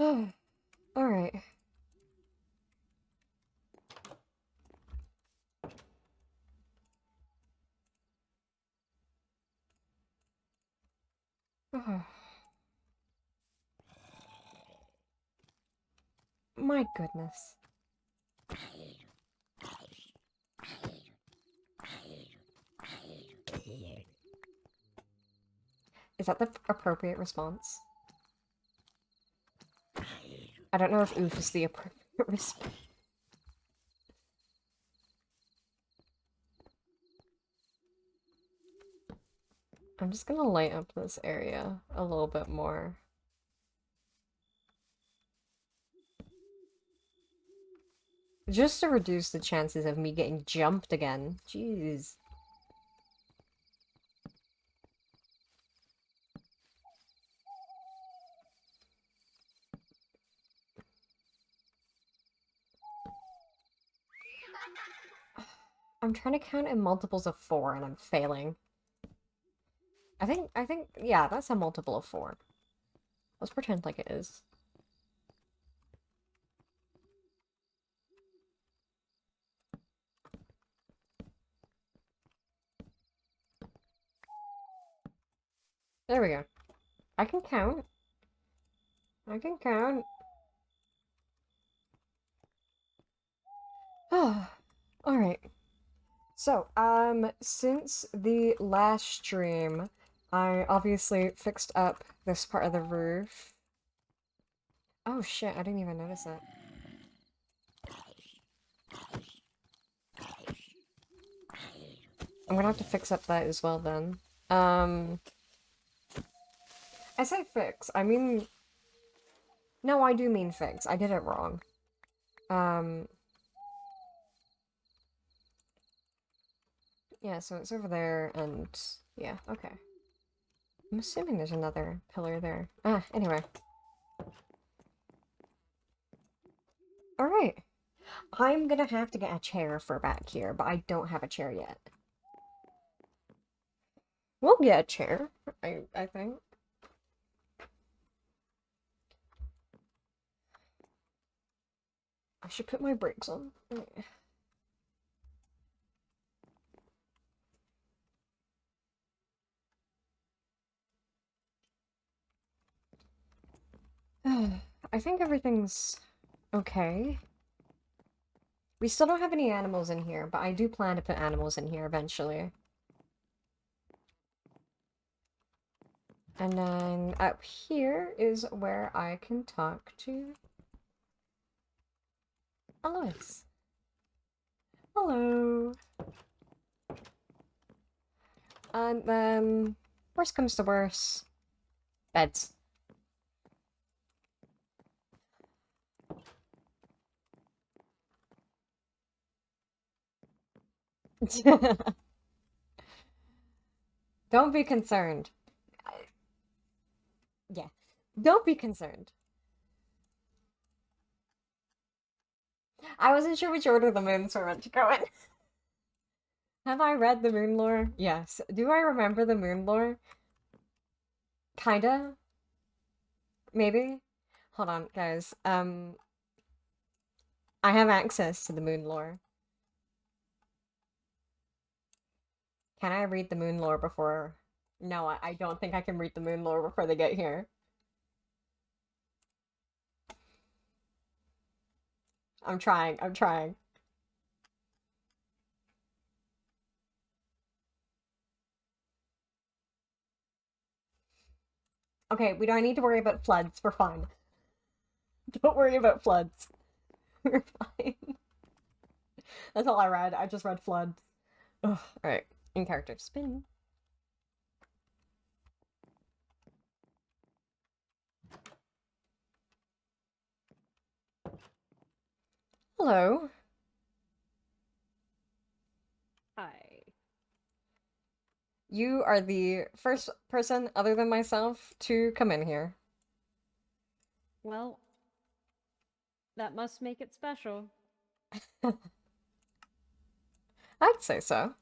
Oh, alright. Oh, my goodness. Is that the appropriate response? I don't know if oof is the appropriate response. I'm just gonna light up this area a little bit more. Just to reduce the chances of me getting jumped again. Jeez. I'm trying to count in multiples of 4 and I'm failing. Yeah, that's a multiple of 4. Let's pretend like it is. There we go. I can count. I can count. Alright. So, since the last stream, I obviously fixed up this part of the roof. Oh shit, I didn't even notice it. I'm gonna have to fix up that as well then. Um, I say fix, I mean... No, I do mean fix. I did it wrong. Yeah, so it's over there, and... Yeah, okay. I'm assuming there's another pillar there. Anyway. Alright. I'm gonna have to get a chair for back here, but I don't have a chair yet. We'll get a chair, I think. I should put my brakes on. I think everything's okay. We still don't have any animals in here, but I do plan to put animals in here eventually. And then up here is where I can talk to Alois. Hello. And then, worst comes to worst, beds. Don't be concerned. Yeah, don't be concerned. I wasn't sure which order the moons were meant to go in. Have I read the moon lore? Yes. Do I remember the moon lore? Kinda. Maybe. Hold on, guys. I have access to the moon lore. Can I read the moon lore before... No, I don't think I can read the moon lore before they get here. I'm trying, I'm trying. Okay, we don't need to worry about floods. We're fine. Don't worry about floods. We're fine. That's all I read. I just read floods. Ugh. Alright, in character spin. Hello. Hi. You are the first person other than myself to come in here. Well, that must make it special. I'd say so.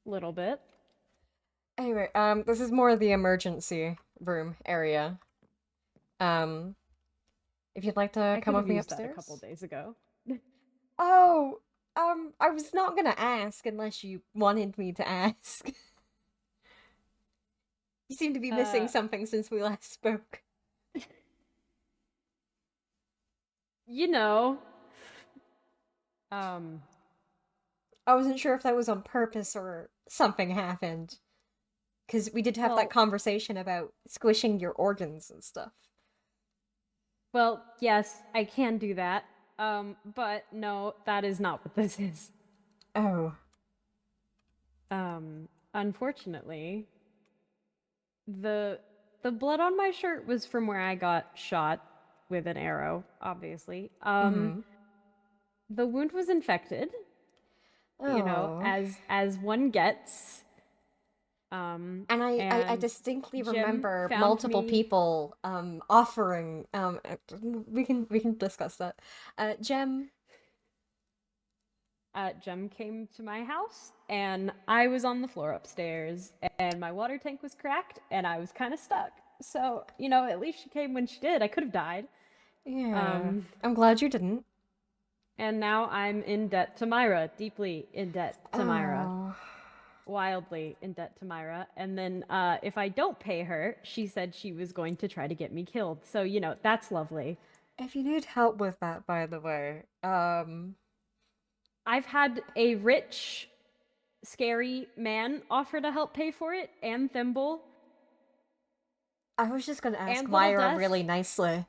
Little bit. Anyway, this is more the emergency room area. Um, if you'd like to I come could have with me used that a couple upstairs. days ago. Oh, I was not gonna ask unless you wanted me to ask. You seem to be missing uh, something since we last spoke. you know, um, I wasn't sure if that was on purpose or something happened. Because we did have that well, conversation about squishing your organs and stuff. yes, I can do that. But no, that is not what this is. Oh. Unfortunately, the the blood on my shirt was from where I got shot with an arrow, obviously. Mm-hmm. The wound was infected, Oh. as one gets. And I And distinctly Jim remember found multiple me. people offering we can discuss that. Gem. Jem came to my house, and I was on the floor upstairs, and my water tank was cracked, and I was kind of stuck. So, at least she came when she did. I could have died. Yeah. Um, I'm glad you didn't. and now I'm in debt to Myra, deeply in debt to Myra, Oh. wildly in debt to Myra. And then if I don't pay her, she said she was going to try to get me killed. So, that's lovely. If you need help with that, by the way, I've had a rich, scary man offer to help pay for it, and Thimble, I was just gonna ask and Little Myra really Death. nicely.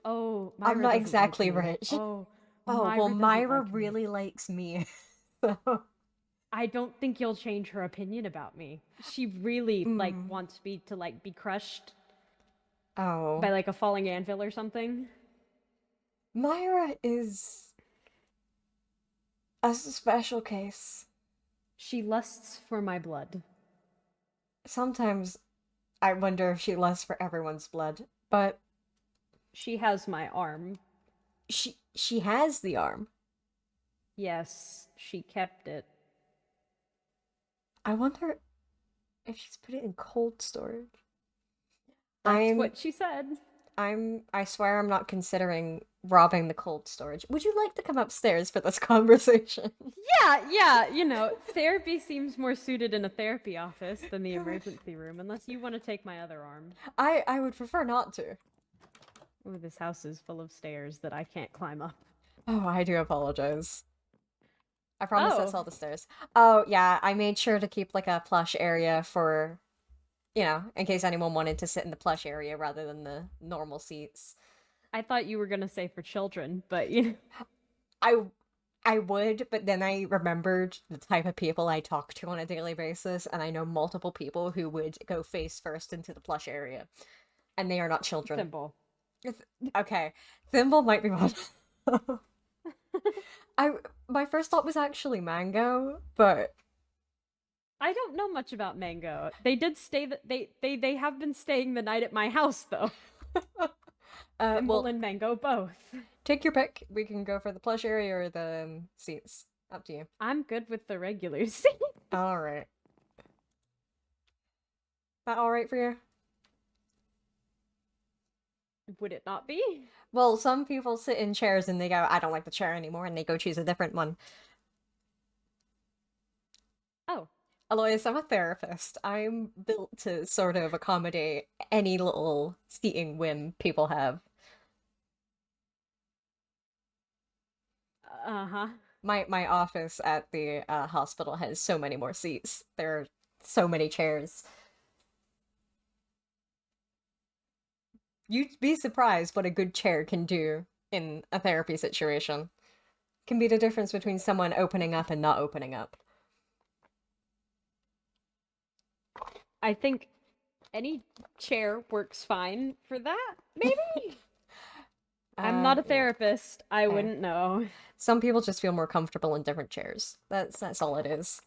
Oh, I'm Myra not doesn't like exactly me. rich. Oh, Oh, well, Myra doesn't Myra like me. really likes me. So, I don't think you'll change her opinion about me. She really mm. wants me to be crushed by Oh. a falling anvil or something. Myra is a special case. She lusts for my blood. Sometimes I wonder if she lusts for everyone's blood, but She has my arm. she has the arm. Yes, she kept it. I wonder if she's put it in cold storage. That's I'm what she said. I swear I'm not considering robbing the cold storage. Would you like to come upstairs for this conversation? Yeah, therapy seems more suited in a therapy office than the emergency room, unless you want to take my other arm. I would prefer not to. Ooh, this house is full of stairs that I can't climb up. Oh, I do apologize. I promise that's Oh, all the stairs. Oh, yeah, I made sure to keep like a plush area for, in case anyone wanted to sit in the plush area rather than the normal seats. I thought you were gonna say for children, but I I would, but then I remembered the type of people I talk to on a daily basis, and I know multiple people who would go face first into the plush area, and they are not children. Thimble. Okay, Thimble might be one. I my first thought was actually Mango, but I don't know much about Mango. They did stay that they have been staying the night at my house though. Thimble well, and Mango both. take your pick. We can go for the plush area or the seats. Up to you. I'm good with the regular seat. All right. That all right for you? Would it not be? Well, some people sit in chairs and they go, I don't like the chair anymore, and they go choose a different one. Oh, Alois, I'm a therapist. I'm built to sort of accommodate any little seating whim people have. uh-huh. My office at the hospital has so many more seats. There are so many chairs. You'd be surprised what a good chair can do in a therapy situation. Can be the difference between someone opening up and not opening up. I think any chair works fine for that, maybe? I'm not a Yeah. therapist. I Hey. wouldn't know. Some people just feel more comfortable in different chairs. That's all it is.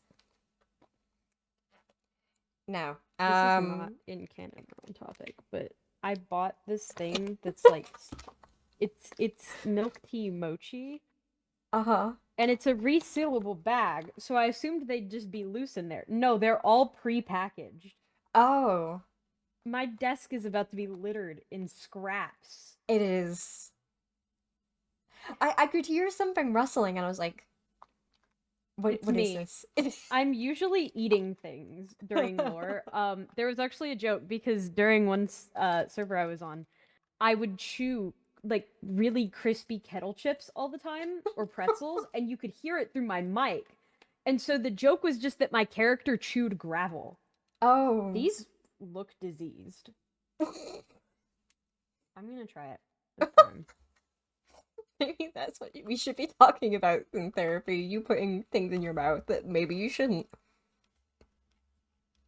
No. This is not in canon or on topic, but I bought this thing that's it's milk tea mochi, Uh-huh. and it's a resealable bag, so I assumed they'd just be loose in there. No, they're all pre-packaged. Oh. My desk is about to be littered in scraps. It is. I could hear something rustling, and I was like, It's what is me. this? I'm usually eating things during lore. There was actually a joke because during one server I was on, I would chew like really crispy kettle chips all the time or pretzels, and you could hear it through my mic. And so the joke was just that my character chewed gravel. Oh. These look diseased. I'm gonna try it this time. Maybe that's what we should be talking about in therapy. You putting things in your mouth that maybe you shouldn't.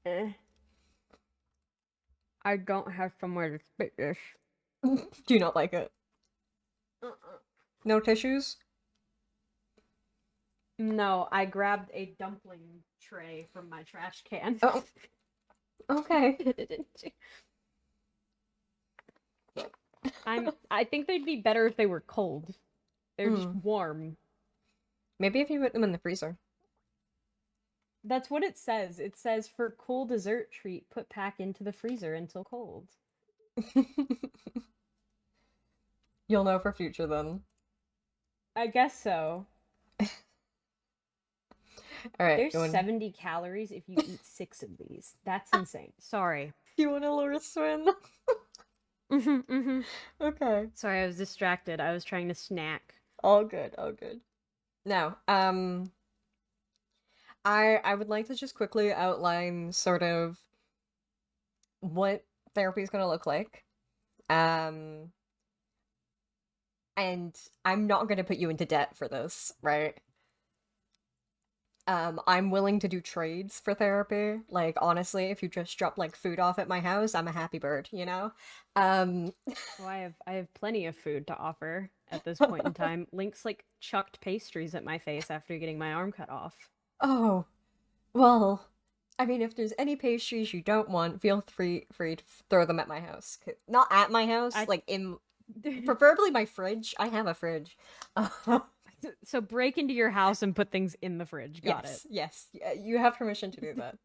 Eh. I don't have somewhere to spit this. Do you not like it? Uh-uh. No tissues? No, I grabbed a dumpling tray from my trash can. Oh, okay. I think they'd be better if they were cold. They're just Mm. warm. Maybe if you put them in the freezer. That's what it says. It says for cool dessert treat, put pack into the freezer until cold. You'll know for future then. I guess so. All right, There's going. 70 calories if you eat 6 of these. That's insane. Sorry. You want a lower swim? Mm-hmm. Okay. Sorry, I was distracted. I was trying to snack. All good, all good. Now, I would like to just quickly outline sort of what therapy is going to look like. Um, and I'm not going to put you into debt for this, right? I'm willing to do trades for therapy. Like, honestly, if you just drop like food off at my house, I'm a happy bird, you know? Um, Well, I have plenty of food to offer at this point in time. Link's like chucked pastries at my face after getting my arm cut off. oh, well, I mean, if there's any pastries you don't want, feel free to throw them at my house. Not at my house, I like in preferably my fridge. I have a fridge. So break into your house and put things in the fridge. Got it. Yes, you have permission to do that.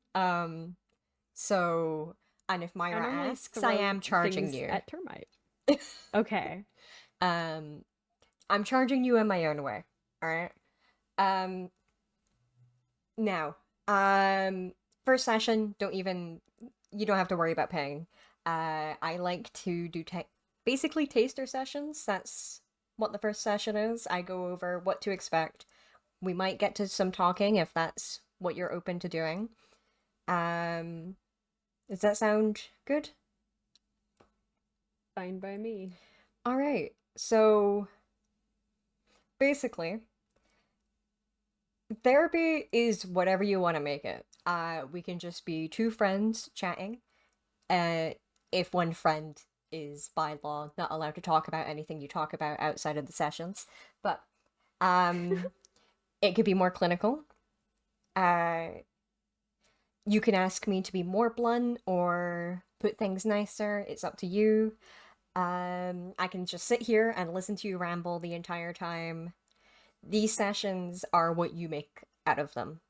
So, and if I Myra normally asks, I throw am charging things you. at termite. Okay. Um, I'm charging you in my own way. All right. Um, now, first session, you don't have to worry about paying. I like to do basically taster sessions. That's what the first session is. I go over what to expect. We might get to some talking if that's what you're open to doing. Um, does that sound good? Fine by me. All right. So basically, therapy is whatever you want to make it. We can just be two friends chatting. Uh, if one friend is by law not allowed to talk about anything you talk about outside of the sessions, but um, it could be more clinical. Uh, you can ask me to be more blunt or put things nicer. It's up to you. I can just sit here and listen to you ramble the entire time. These sessions are what you make out of them.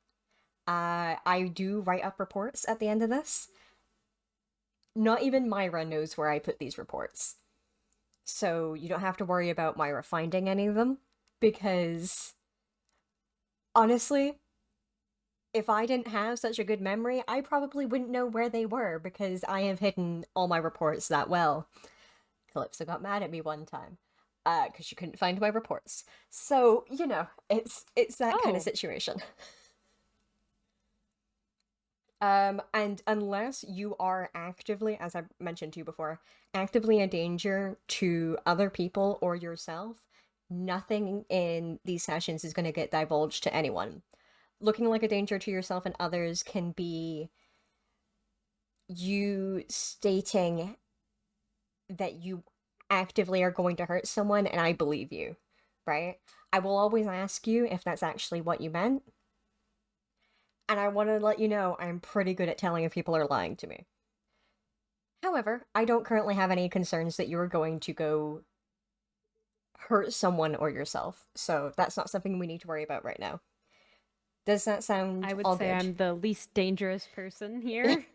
I do write up reports at the end of this. Not even Myra knows where I put these reports. So you don't have to worry about Myra finding any of them, because honestly, if I didn't have such a good memory, I probably wouldn't know where they were because I have hidden all my reports that well. Calypso got mad at me one time because she couldn't find my reports. So, it's that kind of Oh, situation. And unless you are actively, as I mentioned to you before, actively a danger to other people or yourself, nothing in these sessions is going to get divulged to anyone. Looking like a danger to yourself and others can be you stating that you actively are going to hurt someone, and I believe you, right? I will always ask you if that's actually what you meant. And I want to let you know I'm pretty good at telling if people are lying to me. However, I don't currently have any concerns that you are going to go hurt someone or yourself, so that's not something we need to worry about right now. Does that sound I would all say good? I'm the least dangerous person here.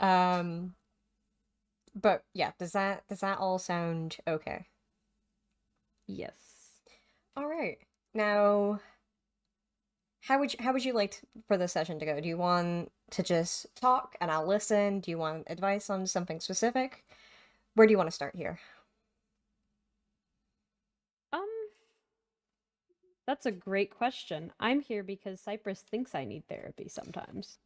um, But yeah, does that all sound okay? Yes. All right. Now, how would you like for the session to go? Do you want to just talk and I'll listen? Do you want advice on something specific? Where do you want to start here? Um, that's a great question. I'm here because Cypress thinks I need therapy sometimes.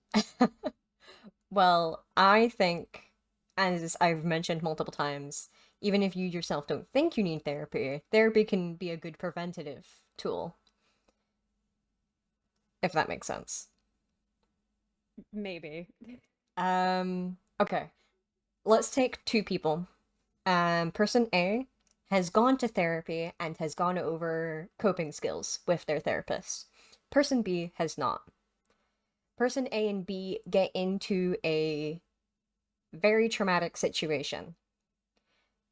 Well, I think, as I've mentioned multiple times, even if you yourself don't think you need therapy, therapy can be a good preventative tool, if that makes sense. Maybe. Okay. Let's take two people. Person A has gone to therapy and has gone over coping skills with their therapist. Person B has not. Person A and B get into a very traumatic situation.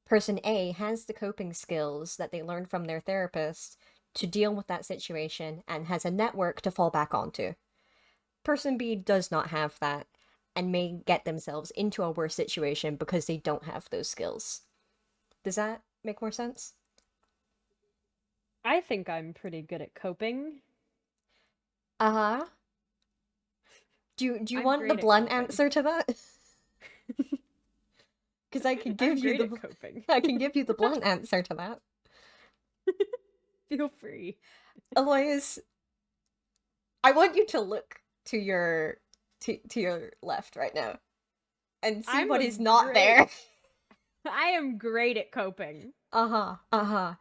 Person A has the coping skills that they learned from their therapist to deal with that situation and has a network to fall back onto. Person B does not have that and may get themselves into a worse situation because they don't have those skills. Does that make more sense? I think I'm pretty good at coping. Uh-huh. Do you I'm want the great at blunt coping. answer to that? Because I can give I'm you great the at coping. I can give you the blunt answer to that. Feel free. Alois, I want you to look to your left right now and see I'm what a is not there. great. I am great at coping. Uh-huh. Uh-huh.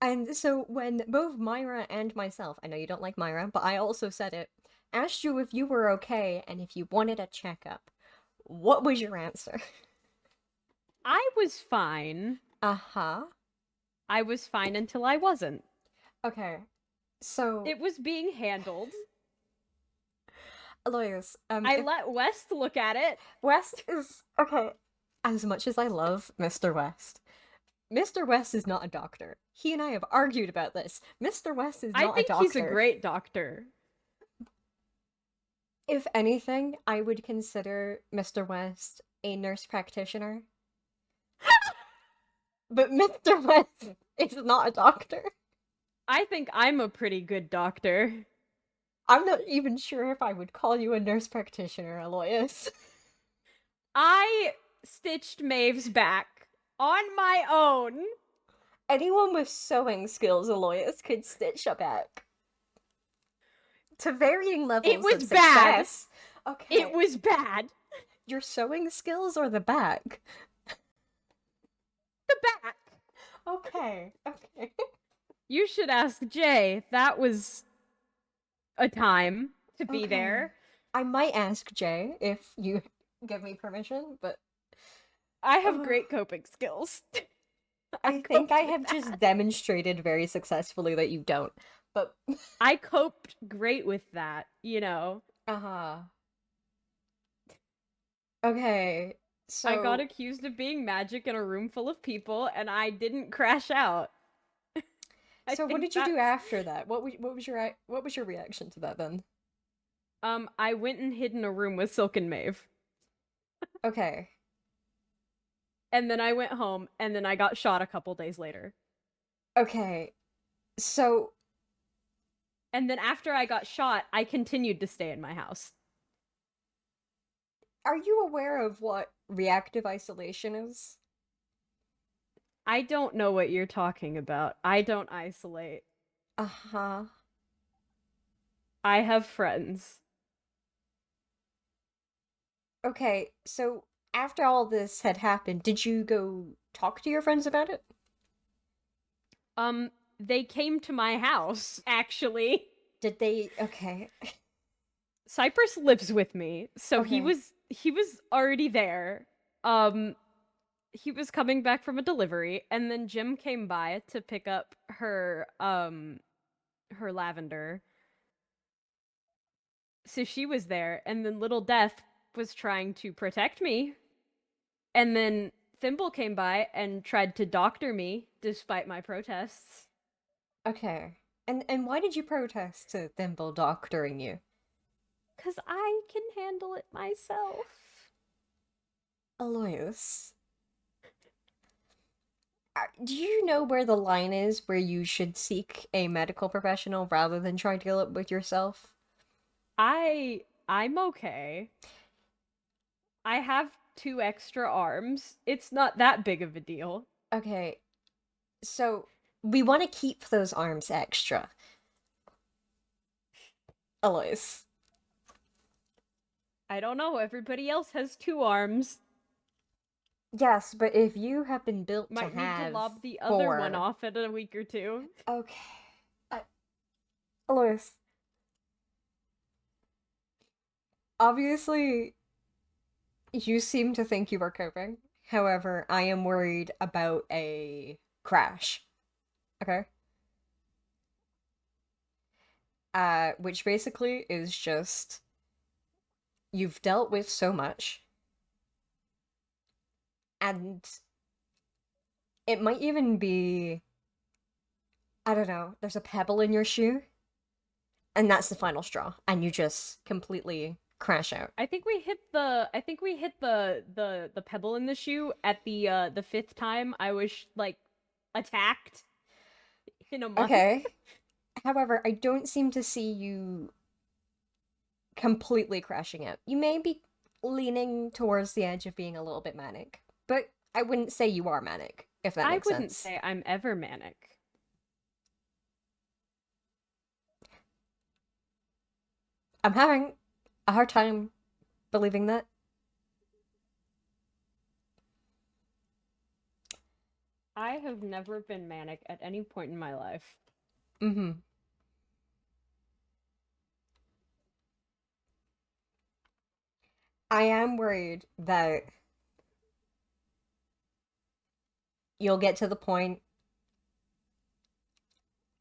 And so when both Myra and myself, I know you don't like Myra, but I also said it, asked you if you were okay and if you wanted a checkup, what was your answer? I was fine. Uh-huh. I was fine until I wasn't. Okay. So, It was being handled. Aloysius, I if let West look at it. West is okay, as much as I love Mr. West is not a doctor. He and I have argued about this. Mr. West is I not a think he's a doctor. great doctor. If anything, I would consider Mr. West a nurse practitioner. But Mr. West is not a doctor. I think I'm a pretty good doctor. I'm not even sure if I would call you a nurse practitioner, Aloysius. I stitched Maeve's back on my own. Anyone with sewing skills, Aloysius, could stitch a back. To varying It levels of was bad. success. It Okay, was bad. your sewing skills or the back? The back. Okay, okay. You should ask Jay. That was a time to be Okay. there. I might ask Jay if you give me permission, but I have uh, great coping skills. I I think I coped with have just that. demonstrated very successfully that you don't. But I coped great with that, you know. uh-huh. Okay. I got So accused of being magic in a room full of people and I didn't crash out. I so what think did you do that's after that? What was your reaction to that then? I went and hid in a room with Silk and Maeve. Okay. And then I went home and then I got shot a couple days later. Okay. So And then after I got shot, I continued to stay in my house. are you aware of what reactive isolation is? I don't know what you're talking about. I don't isolate. Uh-huh. I have friends. Okay, so after all this had happened, did you go talk to your friends about it? Um, they came to my house, actually. Did they? Okay. Cypress lives with me, so he Okay. was he was already there. Um, he was coming back from a delivery, and then Jim came by to pick up her lavender. So she was there, and then Little Death was trying to protect me. And then Thimble came by and tried to doctor me despite my protests. Okay. And why did you protest to Thimble doctoring you? Cause I can handle it myself. Aloysius. Do you know where the line is where you should seek a medical professional rather than try to deal it with yourself? I'm okay. I have two extra arms. It's not that big of a deal. Okay, so we want to keep those arms extra, Alois. I don't know, everybody else has two arms. Yes, but if you have been built to Might need to have lob the other one four, off in a week or two. okay, uh, Alois, obviously you seem to think you are coping. However, I am worried about a crash. Okay? Which basically is just you've dealt with so much, and it might even be, I don't know, there's a pebble in your shoe, and that's the final straw, and you just completely crash out. I think we hit the pebble in the shoe at the fifth time I was like attacked in a month. Okay. However, I don't seem to see you completely crashing out. You may be leaning towards the edge of being a little bit manic, but I wouldn't say you are manic, if that I makes wouldn't sense. say I'm ever manic. I'm having a hard time believing that. I have never been manic at any point in my life. Mm-hmm. I am worried that you'll get to the point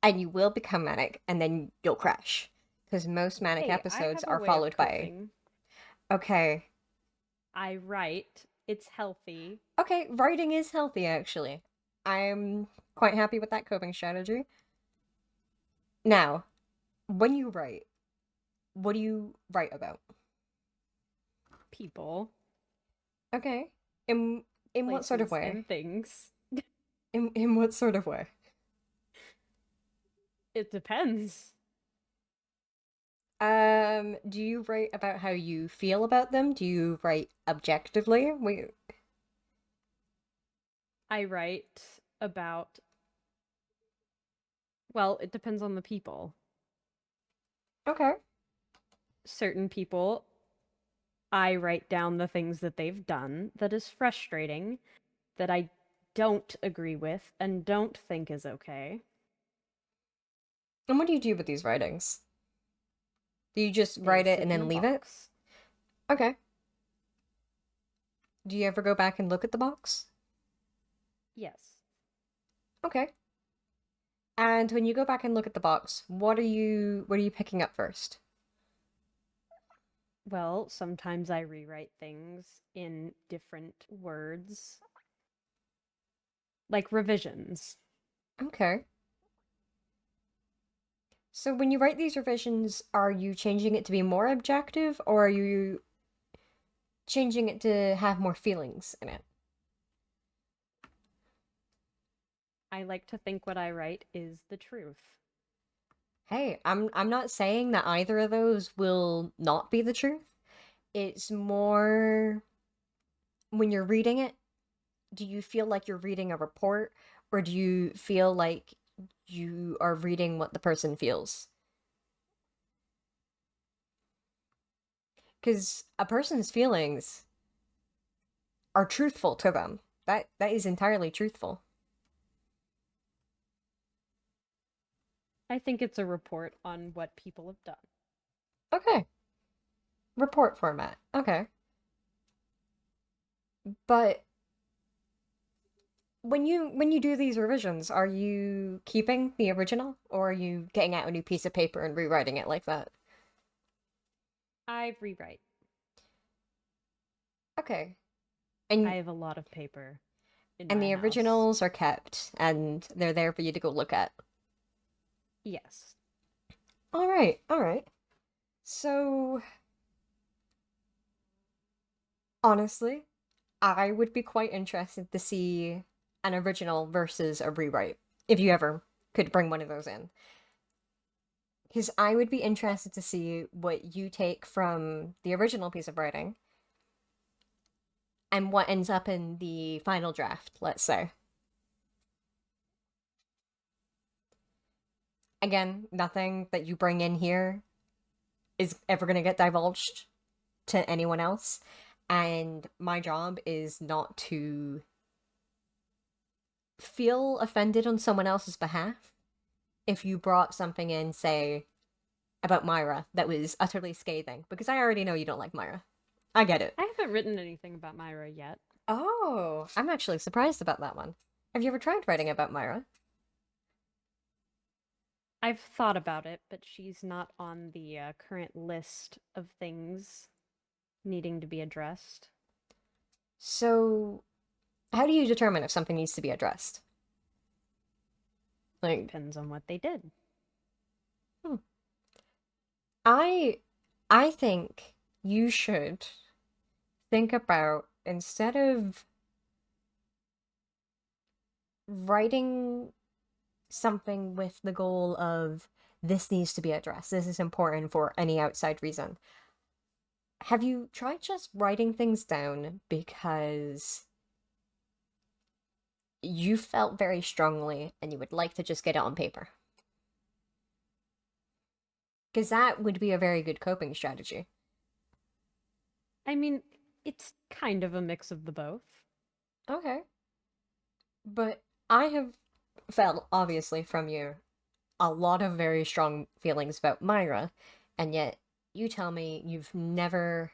and you will become manic and then you'll crash. Because most manic Hey, I episodes have a are way of followed by, coping. okay, I write. It's healthy. okay, writing is healthy actually. I'm quite happy with that coping strategy. Now, when you write, what do you write about? People, Okay. In what sort of places, way? and things. In what sort of way? It depends. Do you write about how you feel about them? Do you write objectively? I write about, well, it depends on the people. Okay. Certain people, I write down the things that they've done that is frustrating, that I don't agree with and don't think is okay. And what do you do with these writings? Do you just They write it sit and in a then leave it? box. Okay. Do you ever go back and look at the box? Yes. Okay. And when you go back and look at the box, what are you picking up first? Well, sometimes I rewrite things in different words, like revisions. Okay. So when you write these revisions, are you changing it to be more objective or are you changing it to have more feelings in it? I like to think what I write is the truth. Hey, I'm not saying that either of those will not be the truth. It's more when you're reading it, do you feel like you're reading a report or do you feel like you are reading what the person feels? Because a person's feelings are truthful to them. That is entirely truthful. I think it's a report on what people have done. Okay. Report format. Okay. But when you do these revisions, are you keeping the original or are you getting out a new piece of paper and rewriting it like that? I rewrite. Okay. I And have a lot of paper in and my the house. originals are kept and they're there for you to go look at. Yes. All right. All right. So, honestly, I would be quite interested to see an original versus a rewrite, if you ever could bring one of those in. Because I would be interested to see what you take from the original piece of writing and what ends up in the final draft, let's say. Again, nothing that you bring in here is ever going to get divulged to anyone else. And my job is not to feel offended on someone else's behalf if you brought something in, say, about Myra that was utterly scathing, because I already know you don't like Myra. I get it. I haven't written anything about Myra yet. Oh, I'm actually surprised about that one. Have you ever tried writing about Myra? I've thought about it, but she's not on the current list of things needing to be addressed. So, how do you determine if something needs to be addressed? Like, Depends on what they did. hmm. I I think you should think about, instead of writing something with the goal of this needs to be addressed, this is important for any outside reason. Have you tried just writing things down because you felt very strongly and you would like to just get it on paper? Because that would be a very good coping strategy. I mean, it's kind of a mix of the both. Okay. But I have felt, obviously, from you a lot of very strong feelings about Myra, and yet you tell me you've never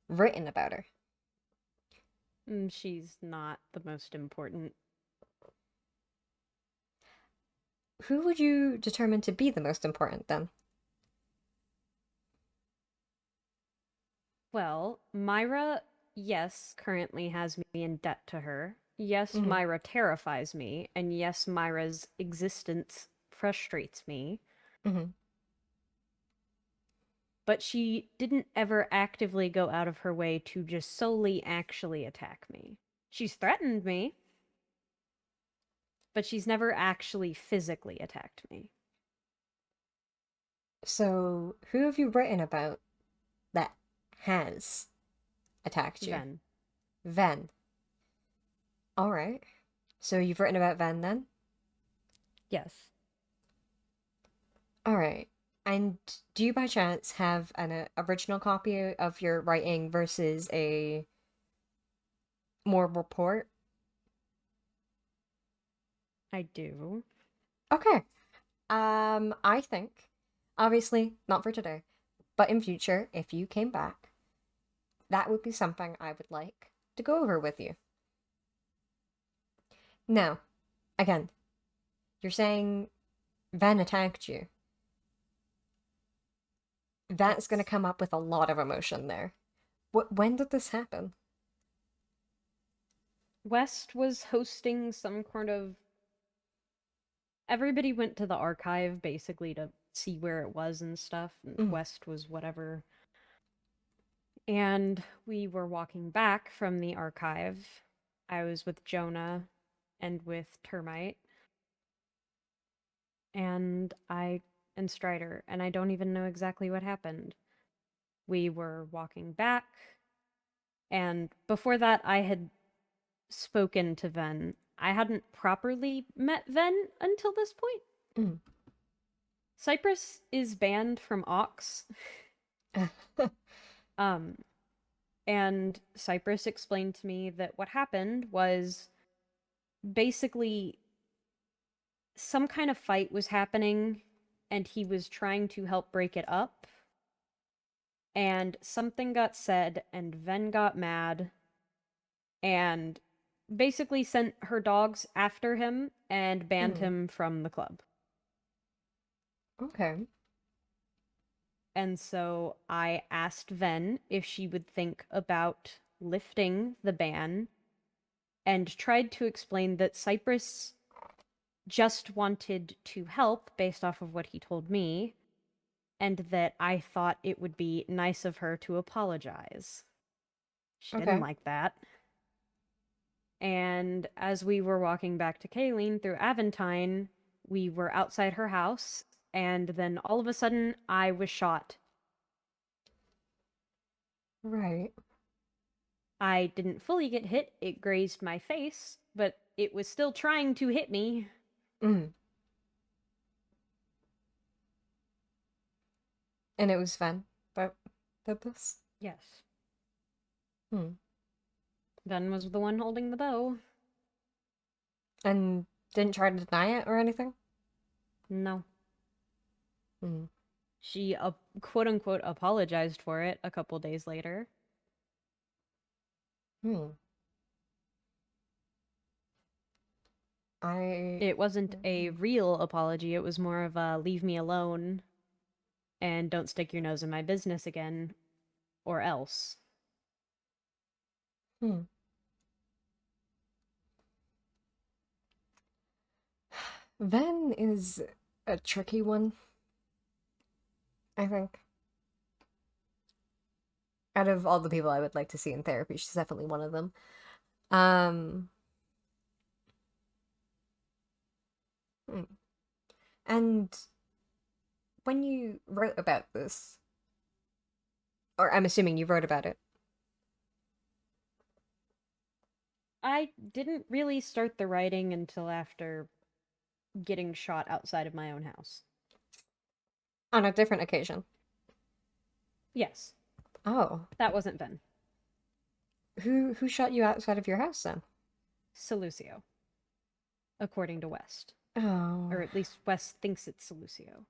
written about her. She's not the most important. Who would you determine to be the most important then? Well, Myra, yes, currently has me in debt to her. Yes, Hmm. Myra terrifies me. And yes, Myra's existence frustrates me. Hmm. But she didn't ever actively go out of her way to just solely actually attack me. She's threatened me, but she's never actually physically attacked me. So, who have you written about that has attacked you? Ven. Ven. All right. So you've written about Ven then? Yes. All right. And do you by chance have an original copy of your writing versus a more report? I do. Okay. I think, obviously, not for today, but in future, if you came back, that would be something I would like to go over with you. Now, again, you're saying Ven attacked you. That's going to Yes. come up with a lot of emotion there. When did this happen? West was hosting some kind of. Everybody went to the archive basically to see where it was and stuff, and Mm, West was whatever. And we were walking back from the archive. I was with Jonah and with Termite, and Strider, and I don't even know exactly what happened. We were walking back, and before that, I had spoken to Ven. I hadn't properly met Ven until this point. mm. Cypress is banned from Ox. Um, and Cypress explained to me that what happened was basically some kind of fight was happening and he was trying to help break it up. And something got said, and Ven got mad and basically sent her dogs after him and banned Mm. him from the club. Okay. And so I asked Ven if she would think about lifting the ban and tried to explain that Cypress just wanted to help based off of what he told me, and that I thought it would be nice of her to apologize. She didn't Okay. like that. And as we were walking back to Kayleen through Aventine, we were outside her house, and then all of a sudden, I was shot. Right. I didn't fully get hit, it grazed my face, but it was still trying to hit me. Mm. And it was fun. But this. Yes. Hmm. Ven was the one holding the bow. And didn't try to deny it or anything? No. Hmm. She, quote unquote, apologized for it a couple days later. Hmm. I. It wasn't a real apology, it was more of a leave me alone and don't stick your nose in my business again, or else. Hmm. Ven is a tricky one, I think. Out of all the people I would like to see in therapy, she's definitely one of them. Um, hmm. And when you wrote about this, or I'm assuming you wrote about it I didn't really start the writing until after getting shot outside of my own house. on a different occasion. Yes, Oh, that wasn't Ven. who shot you outside of your house then? Salucio, according to West. Or Oh, at least West thinks it's Salucio.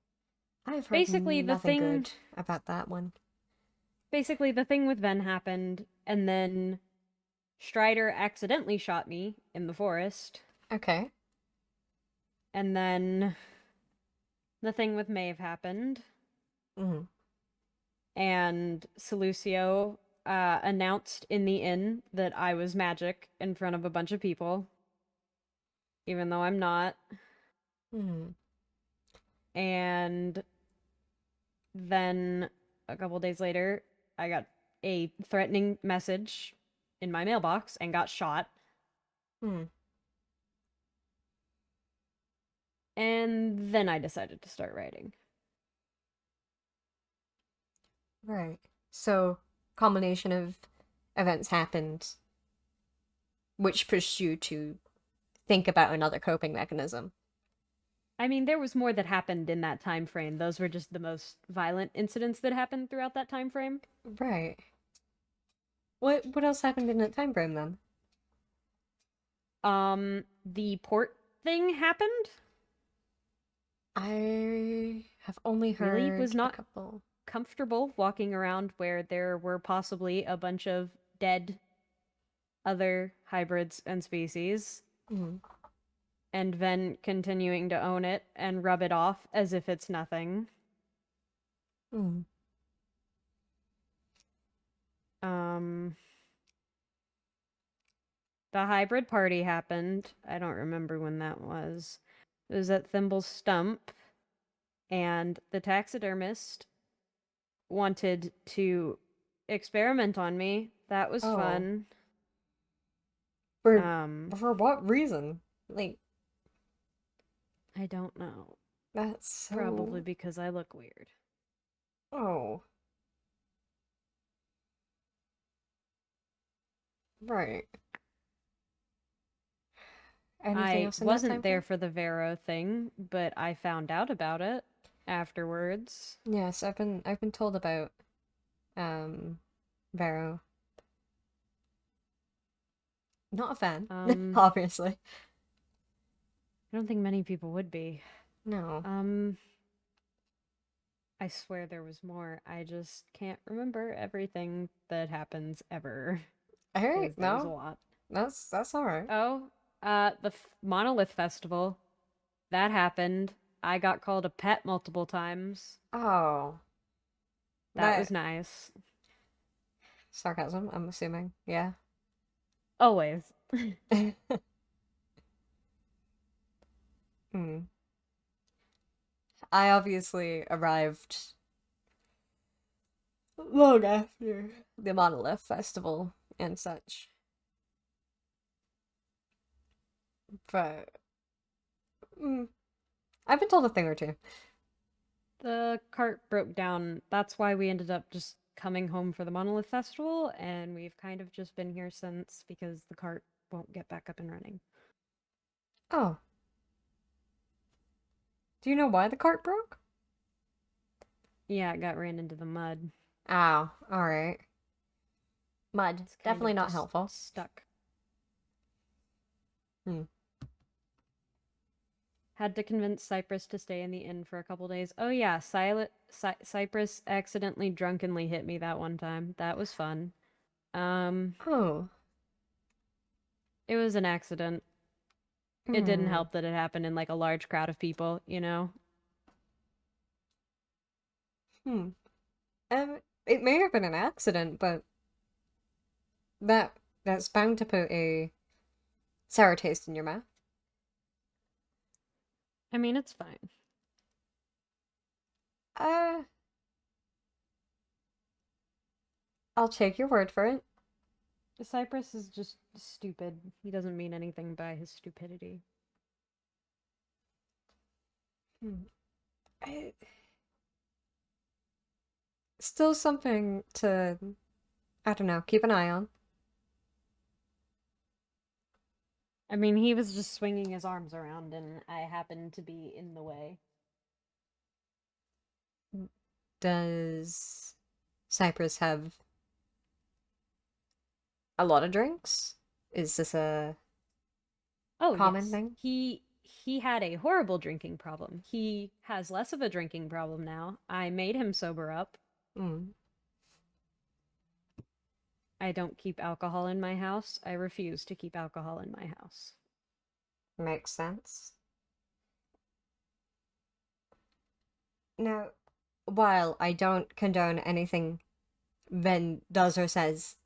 I've heard Basically, the nothing thing good about that one. basically the thing with Ven happened, and then Strider accidentally shot me in the forest, Okay. and then the thing with Maeve happened, Mm. and Salucio announced in the inn that I was magic in front of a bunch of people, even though I'm not. Mm. And then a couple days later, I got a threatening message in my mailbox and got shot. Mm. And then I decided to start writing. Right. So, combination of events happened which pushed you to think about another coping mechanism. I mean, there was more that happened in that time frame. Those were just the most violent incidents that happened throughout that time frame. Right. What else happened in that time frame then? The port thing happened. I have only Really was heard a not couple. comfortable walking around where there were possibly a bunch of dead other hybrids and species, Mm. and then continuing to own it and rub it off as if it's nothing. Mm. Um, the hybrid party happened. I don't remember when that was. It was at Thimble's Stump, and the taxidermist wanted to experiment on me. That was Oh, fun. for Um, for what reason? Like I don't know. that's Probably so. because I look weird. Oh, right. Anything I else in that time wasn't there frame? for the Vero thing, but I found out about it afterwards. Yes, I've been told about um Vero. Not a fan, Um, obviously. I don't think many people would be. No. Um, I swear there was more. I just can't remember everything that happens ever, All right, because there was a no, lot. that's all right. Oh, the Monolith Festival. That happened. I got called a pet multiple times. Oh, That was that nice. sarcasm, I'm assuming. Yeah. Always. Hmm. I obviously arrived long after the Monolith Festival and such. but mm, I've been told a thing or two. The cart broke down. That's why we ended up just coming home for the Monolith Festival, and we've kind of just been here since because the cart won't get back up and running. Oh, do you know why the cart broke? Yeah, it got ran into the mud. Oh, all right. Mud, It's kind definitely of not just helpful. stuck. Hmm. Had to convince Cypress to stay in the inn for a couple days. Oh yeah, Cypress accidentally drunkenly hit me that one time. That was fun. Um, Oh. it was an accident. It didn't Hmm. help that it happened in like a large crowd of people, you know? Hmm. It may have been an accident, but that's bound to put a sour taste in your mouth. I mean, it's fine. Uh, I'll take your word for it. Cypress is just stupid. He doesn't mean anything by his stupidity. Hmm. I, Still something to, I don't know, keep an eye on. I mean, he was just swinging his arms around and I happened to be in the way. Does Cyprus have a lot of drinks? Is this a Oh, common yes. thing? He had a horrible drinking problem. He has less of a drinking problem now. I made him sober up. Mm, I don't keep alcohol in my house. I refuse to keep alcohol in my house. makes sense. Now, while I don't condone anything Ben does or says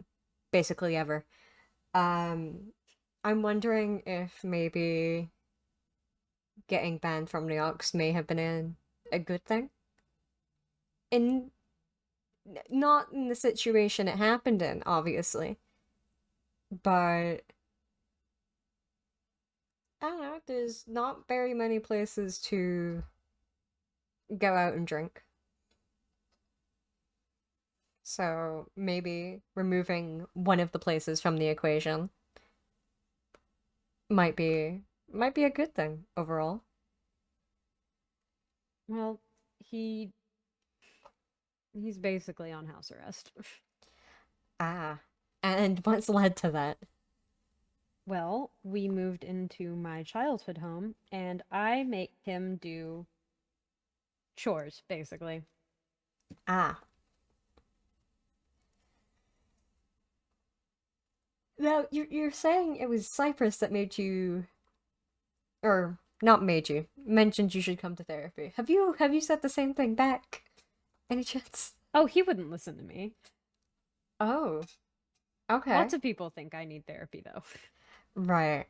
basically ever, um, I'm wondering if maybe getting banned from New York's may have been a good thing. In Not in the situation it happened in, obviously, but I don't know, there's not very many places to go out and drink. So maybe removing one of the places from the equation might be a good thing overall. Well, he he's basically on house arrest. Ah, and what's led to that? Well, we moved into my childhood home and I make him do chores basically. Ah, now you're saying it was Cyprus that made you, or not made you, mentioned you should come to therapy. Have you said the same thing back? Any chance? Oh, he wouldn't listen to me. Oh, okay. Lots of people think I need therapy though. Right.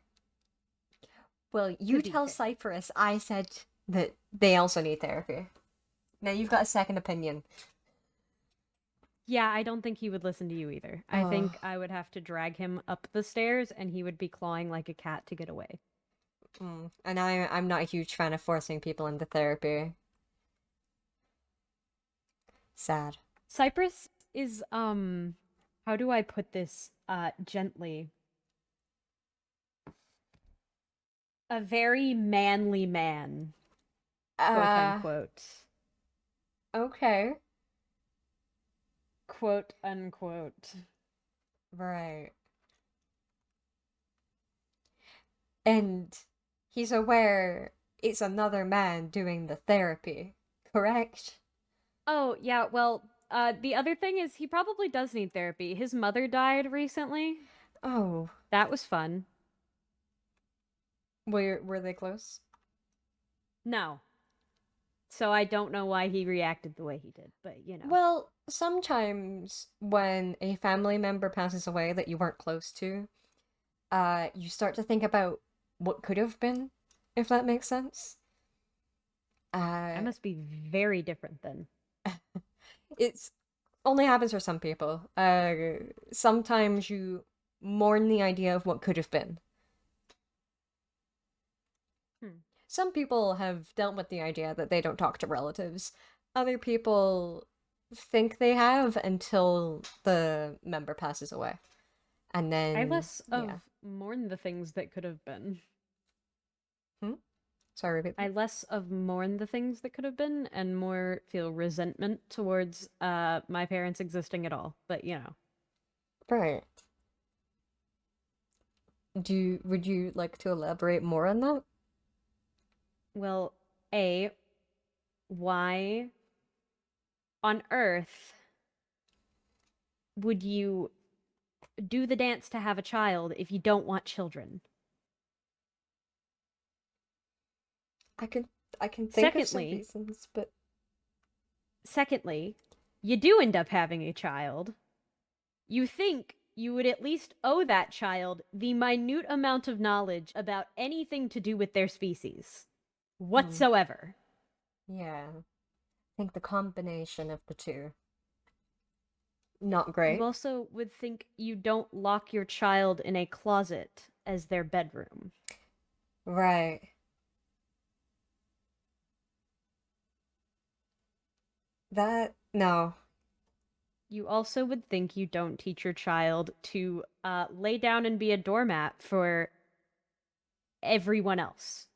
Well, To you be tell fair. Cyprus I said that they also need therapy. Now you've got a second opinion. Yeah, I don't think he would listen to you either. I Oh, think I would have to drag him up the stairs and he would be clawing like a cat to get away. and I'm not a huge fan of forcing people into therapy. Sad. Cypress is how do I put this gently? A very manly man, quote Uh, unquote. okay. Quote unquote. Right. And he's aware it's another man doing the therapy, correct? Oh, yeah, well, the other thing is he probably does need therapy. His mother died recently. Oh, That was fun. were they close? No. So I don't know why he reacted the way he did, but you know. Well, sometimes when a family member passes away that you weren't close to, you start to think about what could have been, if that makes sense. I Uh, must be very different then. it's only happens for some people. Sometimes you mourn the idea of what could have been. some people have dealt with the idea that they don't talk to relatives. Other people think they have until the member passes away. And I then, less yeah. of mourn the things that could have been. Hmm? Sorry, repeat I that. less of mourn the things that could have been and more feel resentment towards my parents existing at all. But you know. Right. Would you like to elaborate more on that? Well, A, why on earth would you do the dance to have a child if you don't want children? I can I can think of some Secondly, reasons, but secondly, you do end up having a child. You think you would at least owe that child the minute amount of knowledge about anything to do with their species hmm, whatsoever. yeah. I think the combination of the two, not You great. also would think you don't lock your child in a closet as their bedroom. Right. That no. You also would think you don't teach your child to lay down and be a doormat for everyone else.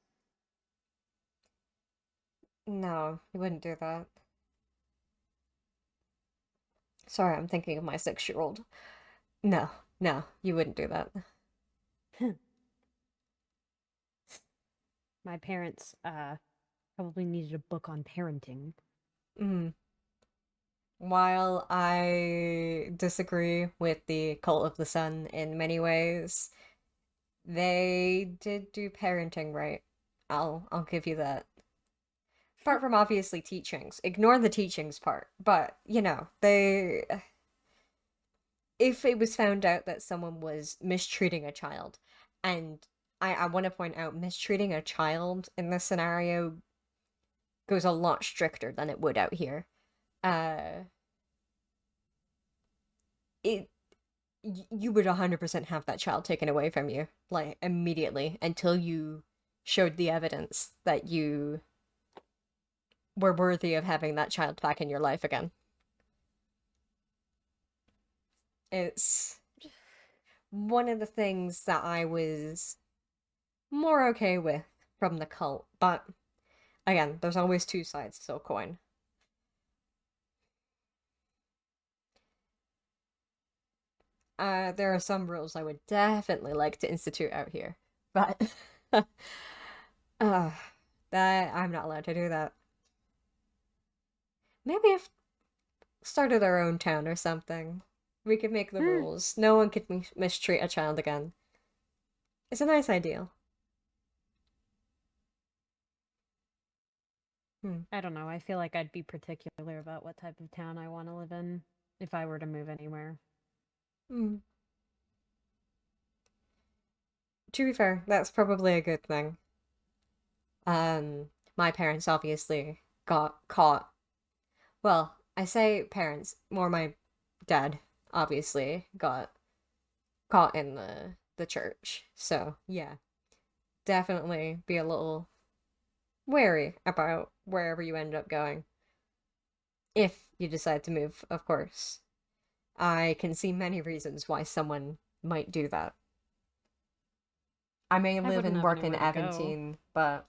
No, you wouldn't do that. Sorry, I'm thinking of my 6-year-old. No, no, you wouldn't do that. My parents probably needed a book on parenting. Mm. While I disagree with the Cult of the Sun in many ways, they did do parenting right. I'll give you that. Apart from obviously teachings. Ignore the teachings part. But, they if it was found out that someone was mistreating a child, and I want to point out mistreating a child in this scenario goes a lot stricter than it would out here. Uh it you would 100% have that child taken away from you, like immediately, until you showed the evidence that you were worthy of having that child back in your life again. It's one of the things that I was more okay with from the cult, but again, there's always two sides to a coin. There are some rules I would definitely like to institute out here, but uh, that I'm not allowed to do that. Maybe if started our own town or something, we could make the Hmm. rules. No one could mistreat a child again. It's a nice ideal. Hmm. I don't know. I feel like I'd be particular about what type of town I want to live in if I were to move anywhere. Hmm. To be fair, that's probably a good thing. My parents obviously got caught. Well, I say parents, more my dad obviously got caught in the church. So, yeah, definitely be a little wary about wherever you end up going. If you decide to move, of course. I can see many reasons why someone might do that. I may I live wouldn't and have work in anywhere to go. Aventine, but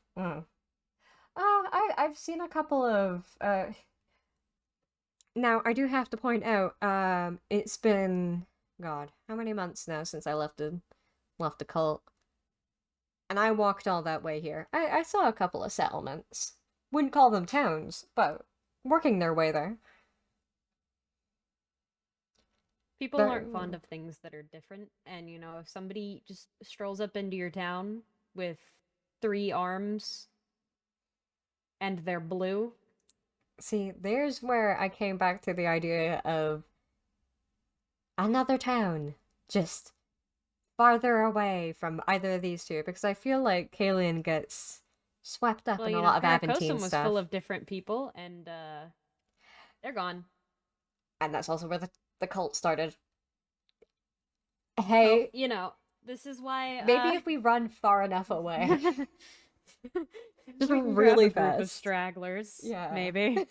I've seen a couple of now I do have to point out it's been God, how many months now since I left the cult. And I walked all that way here. I saw a couple of settlements. Wouldn't call them towns, but working their way there. People But aren't fond of things that are different, and if somebody just strolls up into your town with three arms and they're blue, see, there's where I came back to the idea of another town, just farther away from either of these two, because I feel like Kalian gets swept up well, in a lot of Aventine Caracosum was full stuff, of different people, and they're gone. and that's also where the cult started. Well, Hey, this is why maybe if we run far enough away. Just We can grab a really group of fast. stragglers, Yeah. maybe.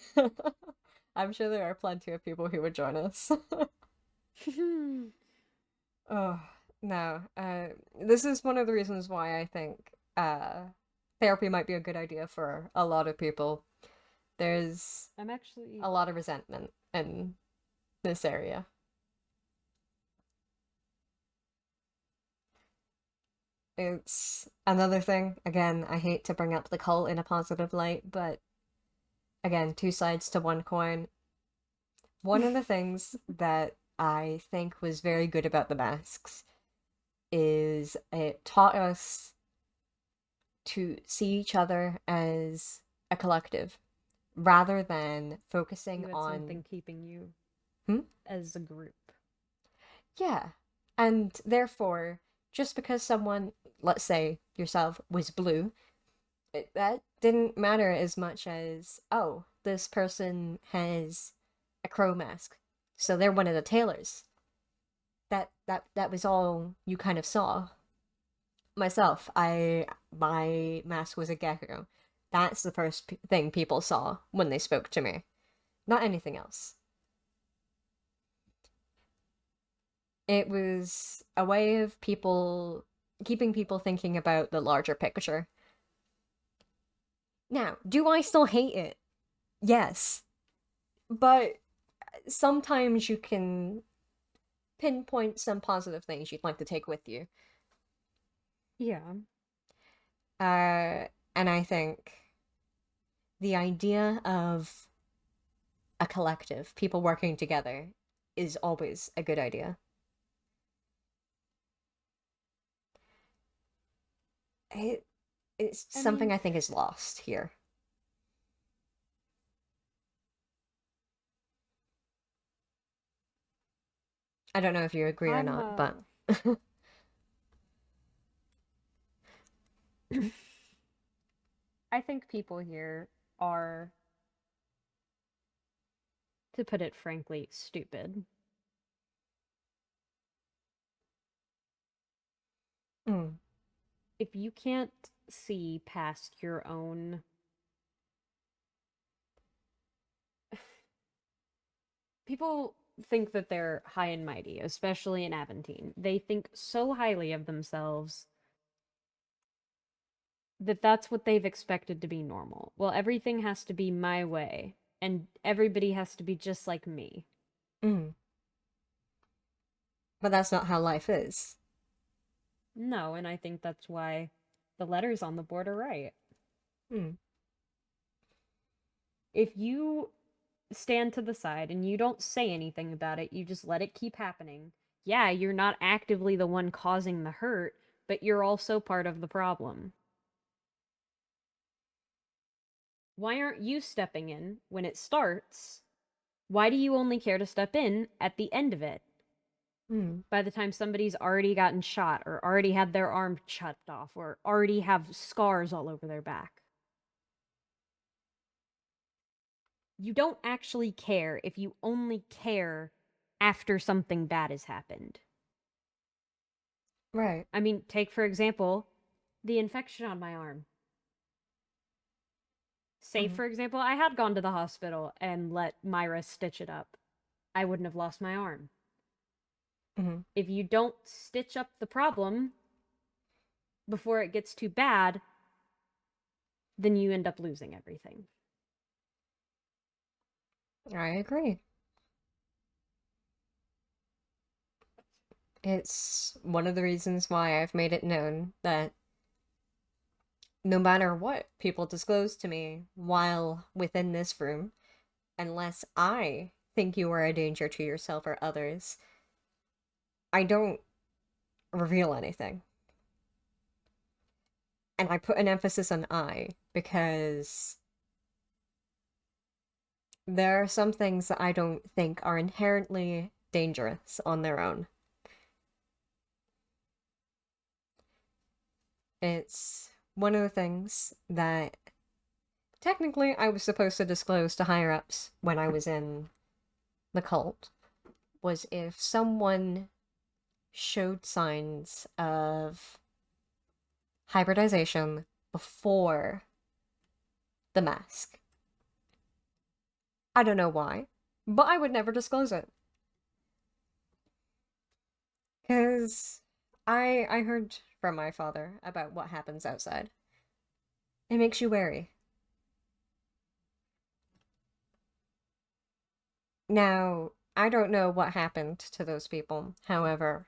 I'm sure there are plenty of people who would join us. Oh, no. This is one of the reasons why I think therapy might be a good idea for a lot of people. There's I'm actually a lot of resentment in this area. It's another thing. Again, I hate to bring up the cult in a positive light, but again, two sides to one coin. One of the things that I think was very good about the masks is it taught us to see each other as a collective rather than focusing you had on, something keeping you hmm? as a group. Yeah. And therefore, just because someone, let's say yourself, was blue, that didn't matter as much as, oh, this person has a crow mask, so they're one of the tailors. That was all you kind of saw. Myself, my mask was a gecko. That's the first thing people saw when they spoke to me, not anything else. It was a way of people keeping people thinking about the larger picture. Now, do I still hate it? Yes. But sometimes you can pinpoint some positive things you'd like to take with you. Yeah. Uh, and I think the idea of a collective, people working together, is always a good idea. It, it's I something mean, I think is lost here. I don't know if you agree or I'm not, but I think people here are, to put it frankly, stupid. mm, If you can't see past your own, people think that they're high and mighty, especially in Aventine. They think so highly of themselves that that's what they've expected to be normal. Well, everything has to be my way, and everybody has to be just like me. mm. But that's not how life is. No, and I think that's why the letters on the board are right. Mm, If you stand to the side and you don't say anything about it, you just let it keep happening. Yeah, you're not actively the one causing the hurt, but you're also part of the problem. Why aren't you stepping in when it starts? Why do you only care to step in at the end of it? mm. By the time somebody's already gotten shot or already had their arm chopped off or already have scars all over their back. You don't actually care if you only care after something bad has happened. Right. I mean, take for example the infection on my arm. Say, Mm, for example, I had gone to the hospital and let Myra stitch it up. I wouldn't have lost my arm. mm. If you don't stitch up the problem before it gets too bad, then you end up losing everything. I agree. It's one of the reasons why I've made it known that no matter what people disclose to me while within this room, unless I think you are a danger to yourself or others, I don't reveal anything. And I put an emphasis on I because there are some things that I don't think are inherently dangerous on their own. It's one of the things that technically I was supposed to disclose to higher ups when I was in the cult was if someone showed signs of hybridization before the mask. I don't know why, but I would never disclose it. Because I heard from my father about what happens outside. It makes you wary. Now, I don't know what happened to those people. However,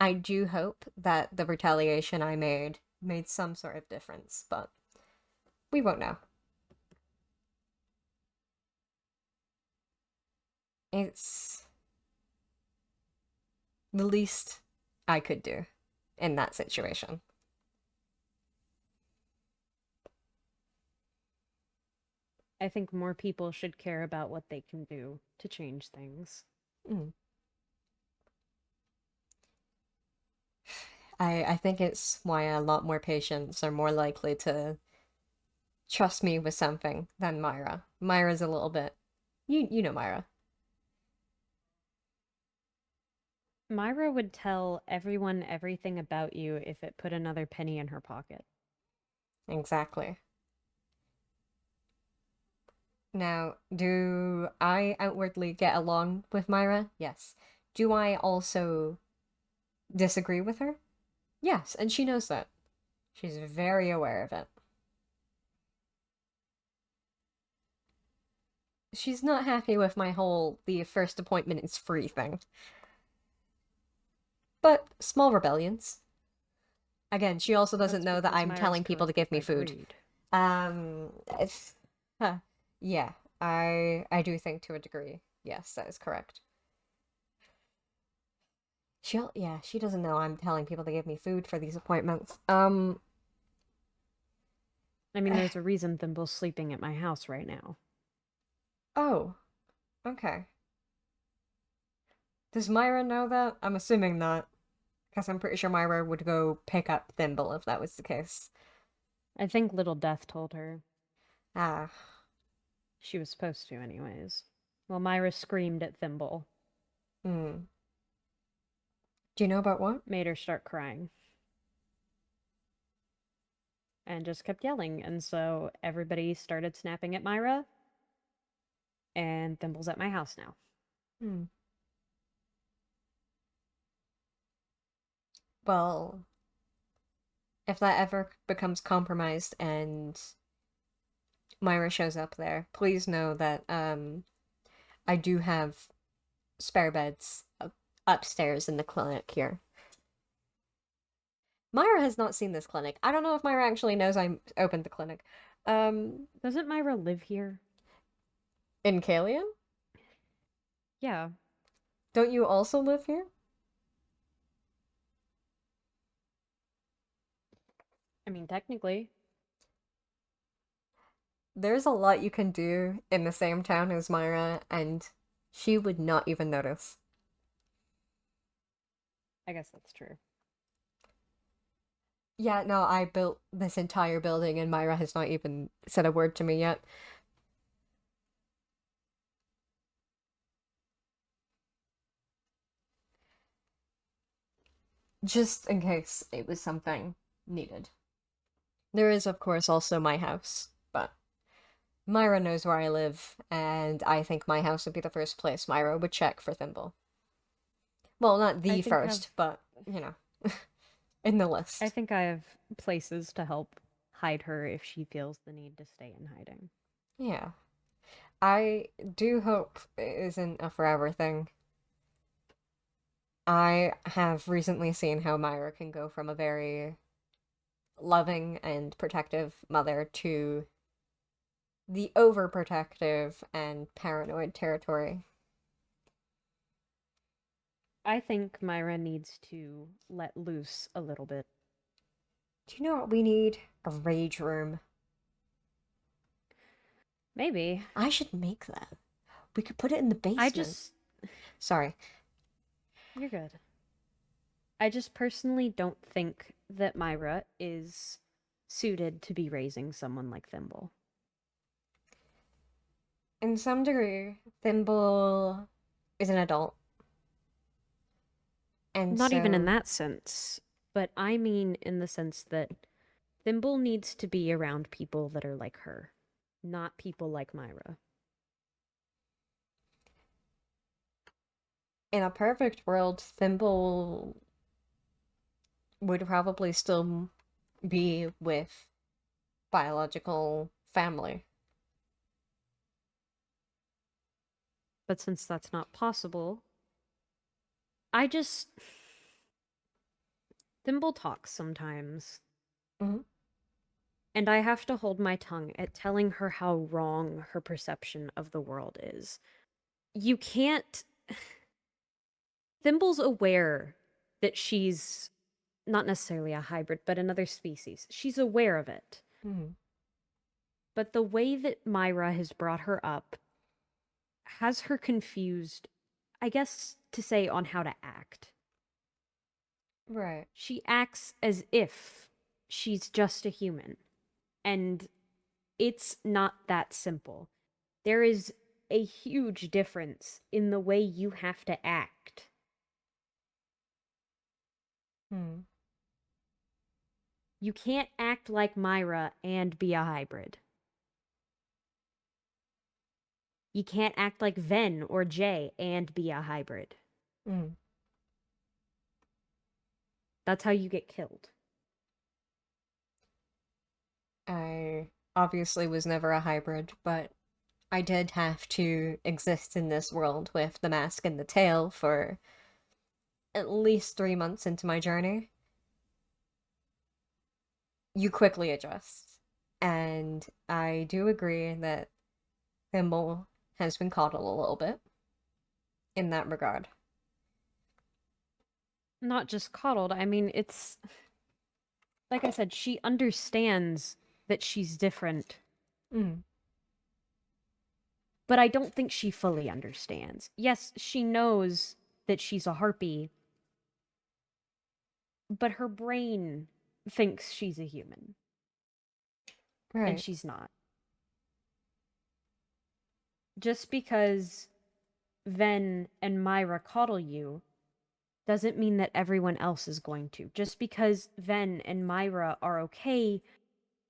I do hope that the retaliation I made some sort of difference, but we won't know. It's the least I could do in that situation. I think more people should care about what they can do to change things. Mm. I think it's why a lot more patients are more likely to trust me with something than Myra. Myra's a little bit, you know Myra. Myra would tell everyone everything about you if it put another penny in her pocket. Exactly. Now, do I outwardly get along with Myra? Yes. Do I also disagree with her? Yes, and she knows that. She's very aware of it. She's not happy with my whole the first appointment is free thing. But small rebellions. Again, she also doesn't That's know that because I'm Myra's telling people to corrupted give me by food. greed. It's, huh, yeah, I do think to a degree. Yes, that is correct. Yeah, she doesn't know I'm telling people to give me food for these appointments. I mean, there's a reason Thimble's sleeping at my house right now. Oh, okay. Does Myra know that? I'm assuming not, because I'm pretty sure Myra would go pick up Thimble if that was the case. I think Little Death told her. Ah, She was supposed to, anyways. Well, Myra screamed at Thimble, hmm. Do you know about what? made her start crying, and just kept yelling. And so everybody started snapping at Myra, and Thimble's at my house now. Hmm. Well, if that ever becomes compromised and Myra shows up there, please know that I do have spare beds upstairs in the clinic here. Myra has not seen this clinic. I don't know if Myra actually knows I opened the clinic. Um, Doesn't Myra live here? in Kalian? Yeah. Don't you also live here? I mean, technically. There's a lot you can do in the same town as Myra, and she would not even notice. I guess that's true. Yeah, no, I built this entire building, and Myra has not even said a word to me yet. Just in case it was something needed. There is, of course, also my house, but Myra knows where I live, and I think my house would be the first place Myra would check for Thimble. Well, not I the think I've first, but, in the I list. think I have places to help hide her if she feels the need to stay in hiding. Yeah. I do hope it isn't a forever thing. I have recently seen how Myra can go from a very loving and protective mother to the overprotective and paranoid territory. I think Myra needs to let loose a little bit. Do you know what we need? A rage room. Maybe. I should make that. We could put it in the I basement. just. Sorry. You're good. I just personally don't think that Myra is suited to be raising someone like Thimble. In some degree, Thimble is an adult. And Not even in so, that sense, but I mean in the sense that Thimble needs to be around people that are like her, not people like Myra. In a perfect world, Thimble would probably still be with biological family. But since that's not possible, I just. Thimble talks sometimes, Hmm. and I have to hold my tongue at telling her how wrong her perception of the world is. You can't. Thimble's aware that she's not necessarily a hybrid, but another species. She's aware of it. Hmm. But the way that Myra has brought her up has her confused, I guess to say, on how to act. Right. She acts as if she's just a human, and it's not that simple. There is a huge difference in the way you have to act. Hmm. You can't act like Myra and be a hybrid. You can't act like Ven or Jay and be a hybrid. Hmm. That's how you get killed. I obviously was never a hybrid, but I did have to exist in this world with the mask and the tail for at least 3 months into my journey. You quickly adjust. And I do agree that Thimble has been coddled a little bit in that regard. Not just coddled. I mean, it's like I said, she understands that she's different, Mm. but I don't think she fully understands. Yes, she knows that she's a harpy, but her brain thinks she's a human, and Right. she's not. Just because Ven and Myra coddle you doesn't mean that everyone else is going to. Just because Ven and Myra are okay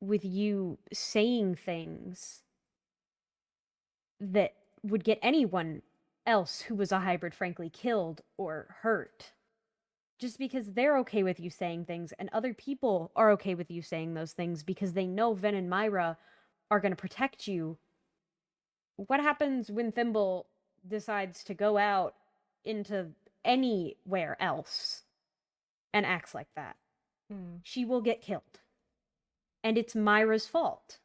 with you saying things that would get anyone else who was a hybrid, frankly, killed or hurt. Just because they're okay with you saying things and other people are okay with you saying those things because they know Ven and Myra are going to protect you. What happens when Thimble decides to go out into anywhere else and acts like that? Mm. She will get killed. And it's Myra's fault.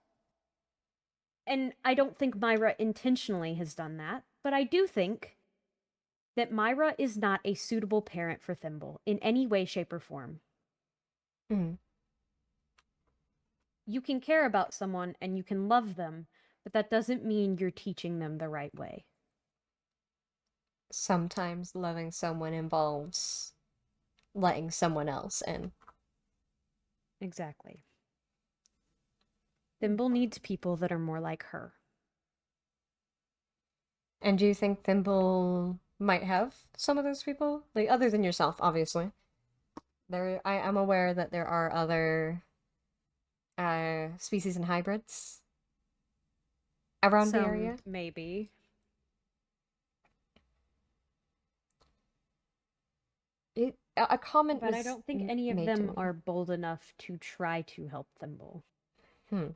And I don't think Myra intentionally has done that, but I do think that Myra is not a suitable parent for Thimble in any way, shape, or form. Mm. You can care about someone and you can love them, but that doesn't mean you're teaching them the right way. Sometimes loving someone involves letting someone else in. Exactly. Thimble needs people that are more like her. And do you think Thimble might have some of those people? Like, other than yourself, obviously. I am aware that there are other species and hybrids around the Some, area. maybe, A comment but I was don't think any of made to them me. are bold enough to try to help Thimble. Hmm.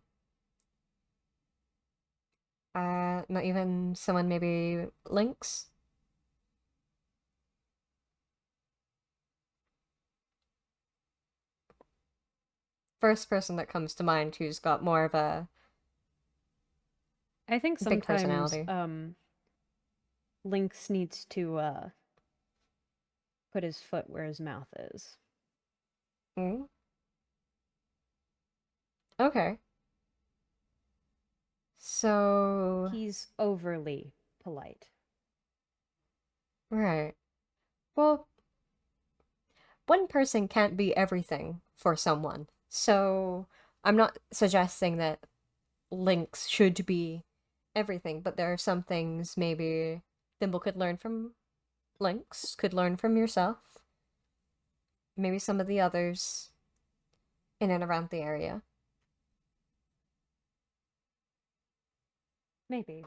Not even someone maybe Lynx? First person that comes to mind who's got more of a I think big sometimes personality. Lynx needs to put his foot where his mouth is. Mm, okay. So, He's overly polite. right. Well, one person can't be everything for someone. So, I'm not suggesting that Lynx should be everything, but there are some things maybe Thimble could learn from Lynx, could learn from yourself. Maybe some of the others in and around the area. Maybe.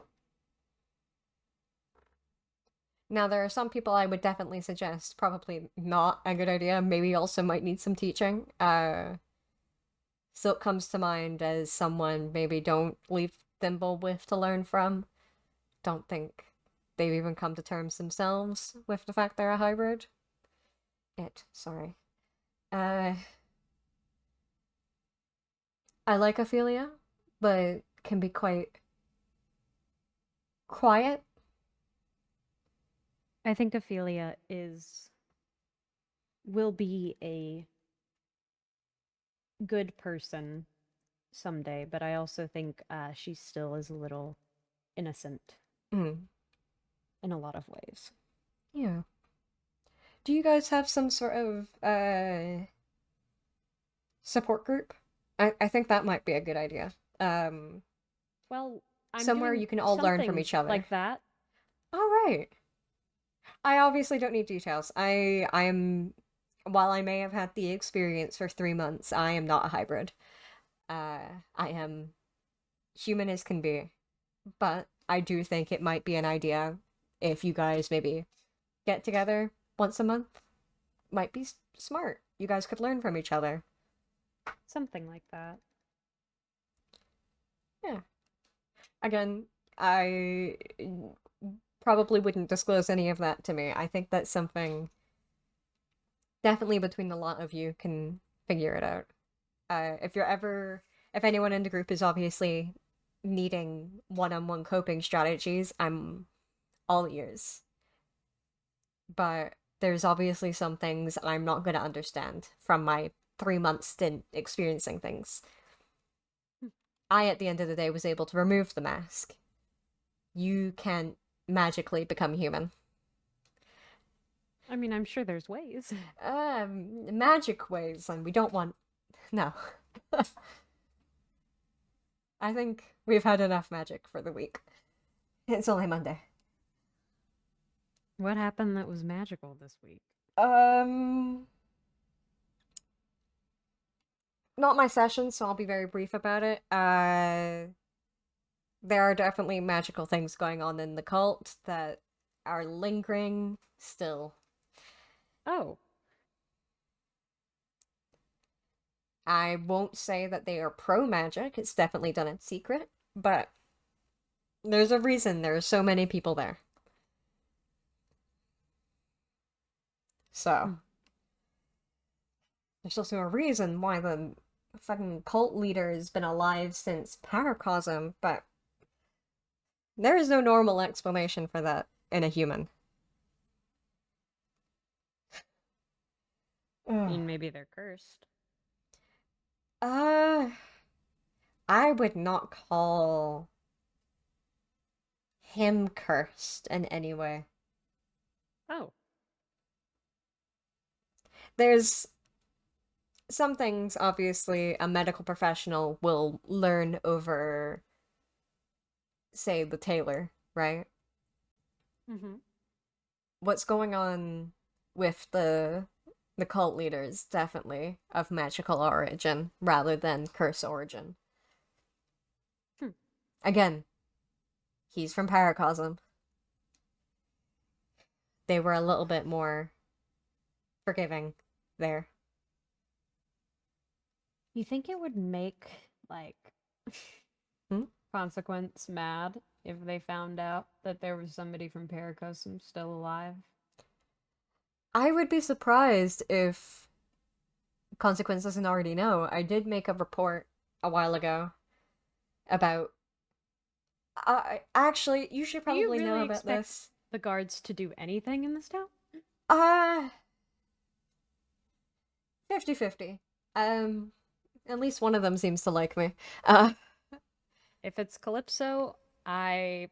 Now, there are some people I would definitely suggest probably not a good idea. Maybe also might need some teaching. Silk comes to mind as someone maybe don't leave Thimble with to learn from. Don't think they've even come to terms themselves with the fact they're a hybrid. Sorry. Uh, I like Ophelia, but can be quite quiet. I think Ophelia will be a good person someday, but I also think she still is a little innocent Mm, in a lot of ways. yeah. Do you guys have some sort of support group? I think that might be a good idea. Um, Well, I'm somewhere doing you can all learn from something each other. like that. All right. I obviously don't need details. I am while I may have had the experience for 3 months, I am not a hybrid. I am human as can be, but I do think it might be an idea if you guys maybe get together once a month. Might be smart. You guys could learn from each other. Something like that. Yeah. Again, I probably wouldn't disclose any of that to me. I think that's something definitely between a lot of you can figure it out. If anyone in the group is obviously needing one-on-one coping strategies, I'm all ears. But there's obviously some things I'm not going to understand from my 3 month stint experiencing things. Hmm. I, at the end of the day, was able to remove the mask. You can't magically become human. I mean, I'm sure there's ways. Magic ways, and we don't want. No. I think we've had enough magic for the week. It's only Monday. What happened that was magical this week? Um, not my session, so I'll be very brief about it. There are definitely magical things going on in the cult that are lingering still. Oh, I won't say that they are pro magic, it's definitely done in secret, but there's a reason there are so many people there. So, hmm. there's also a reason why the fucking cult leader has been alive since Paracosm, but there is no normal explanation for that in a human. I Ugh. mean, maybe they're cursed. Uh, I would not call him cursed in any way. Oh, There's some things, obviously, a medical professional will learn over, say, the tailor, right? mm-hmm. What's going on with the cult leaders definitely of magical origin rather than curse origin. Hmm. Again, he's from Paracosm. They were a little bit more forgiving there. You think it would make like Hmm? Consequence mad if they found out that there was somebody from Paracosm still alive? I would be surprised if Consequence doesn't already know. I did make a report a while ago about. Actually, you should Do you probably know really about expect this. the guards to do anything in this town? Uh, 50-50. Um, at least one of them seems to like me. Uh, If it's Calypso, I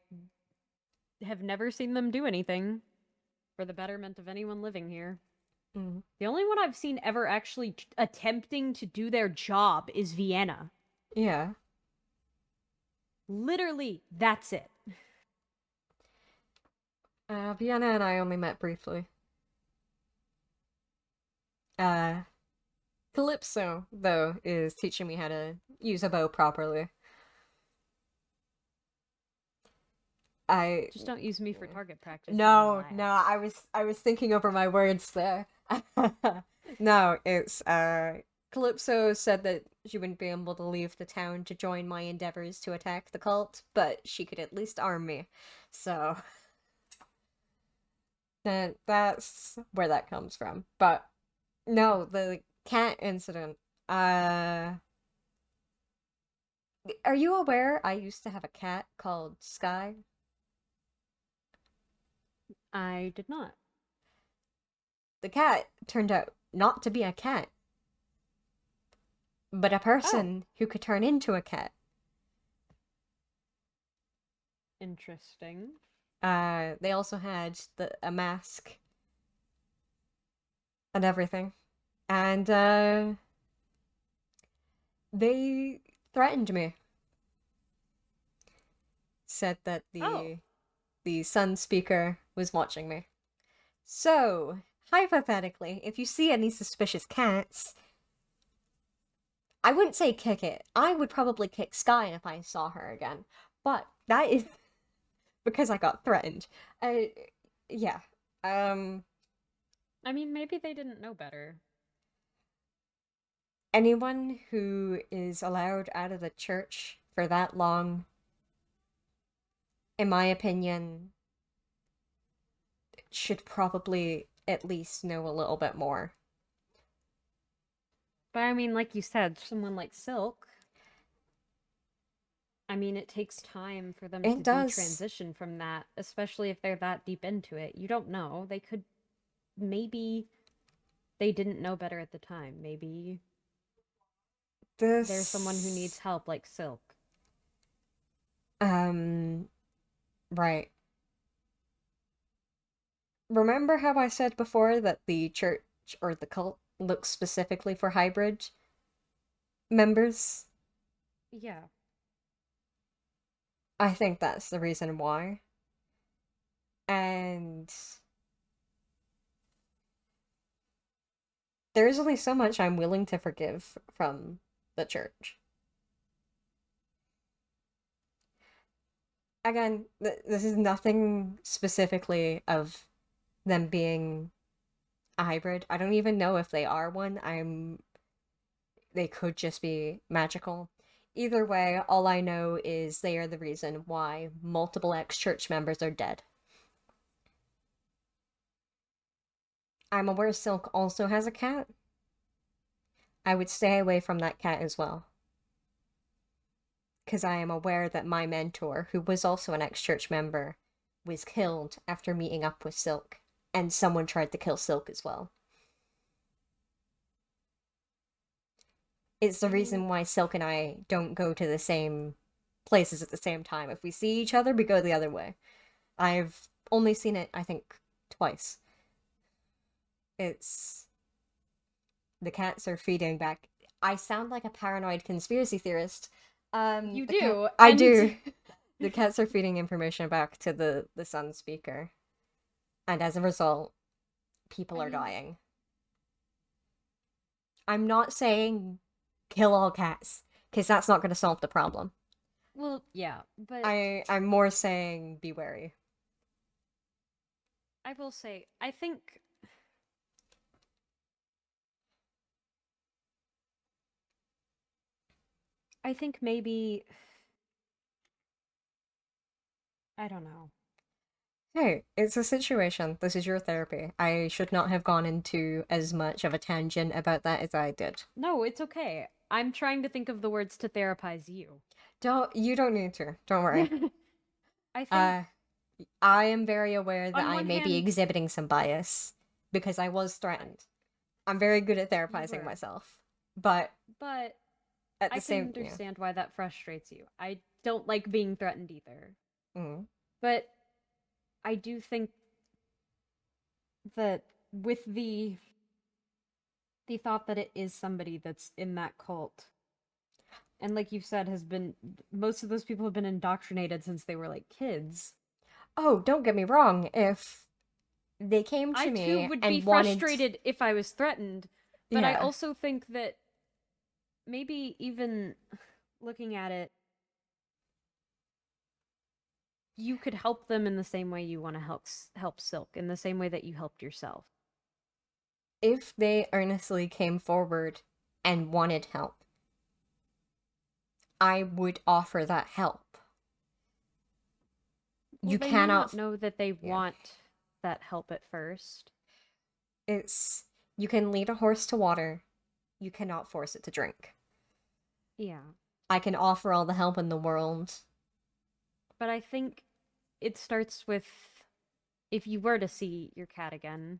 have never seen them do anything for the betterment of anyone living here. mm, The only one I've seen ever actually attempting to do their job is Vienna. yeah. Literally, that's it. Vienna and I only met briefly. Uh, Calypso, though, is teaching me how to use a bow properly. I Just don't use me for target practice and no, relax. I was thinking over my words there. No, it's Calypso said that she wouldn't be able to leave the town to join my endeavors to attack the cult, but she could at least arm me. So that's where that comes from. But no, the cat incident. Uh, are you aware I used to have a cat called Sky? I did not. The cat turned out not to be a cat, but a Oh, person who could turn into a cat. interesting. They also had a mask and everything. And they threatened me. Said that Oh, the Sun speaker was watching me. So, hypothetically, if you see any suspicious cats, I wouldn't say kick it. I would probably kick Sky if I saw her again. But that is because I got threatened. Uh, yeah. Um, I mean, maybe they didn't know better. anyone who is allowed out of the church for that long, in my opinion, should probably at least know a little bit more. But I mean, like you said, someone like Silk, I mean, it takes time for them to It does. detransition from that, especially if they're that deep into it. You don't know. They could maybe they didn't know better at the time. Maybe there's someone who needs This, help like Silk. um, right. Remember how I said before that the church or the cult looks specifically for hybrid members? Yeah. I think that's the reason why. And there's only so much I'm willing to forgive from the church. Again, this is nothing specifically of them being a hybrid. I don't even know if they are one. They could just be magical. Either way, all I know is they are the reason why multiple ex-church members are dead. I'm aware Silk also has a cat. I would stay away from that cat as well. Because I am aware that my mentor, who was also an ex-church member, was killed after meeting up with Silk. And someone tried to kill Silk as well. It's the I mean, reason why Silk and I don't go to the same places at the same time. If we see each other, we go the other way. I've only seen it, I think, twice. It's the cats are feeding back. I sound like a paranoid conspiracy theorist. you The cat. do, I and do. The cats are feeding information back to the Sun speaker, and as a result, people I are mean, dying. I'm not saying kill all cats, because that's not going to solve the problem. well, yeah, but I'm more saying be wary. I will say, I think maybe I don't know. Hey, it's a situation. This is your therapy. I should not have gone into as much of a tangent about that as I did. No, it's okay. I'm trying to think of the words to therapize you. You don't need to. Don't worry. I think Uh, I am very aware that on I one may be hand, exhibiting some bias because I was I, threatened. I'm very good at you therapizing were, myself, but but at I the can same, yeah. understand why that frustrates you. I don't like being threatened either. Mm. But I do think that with the thought that it is somebody that's in that cult, and like you said, has been most of those people have been indoctrinated since they were like kids. Oh, don't get me wrong. If they came I to too me would be and wanted, frustrated if I was threatened, But I Yeah. also think that maybe even looking at it, you could help them in the same way you want to help Silk, in the same way that you helped yourself. If they earnestly came forward and wanted help, I would offer that help. Well, You they may not cannot, know that they yeah. want that help at first. It's, you can lead a horse to water, you cannot force it to drink. Yeah. I can offer all the help in the world. But I think it starts with, if you were to see your cat again,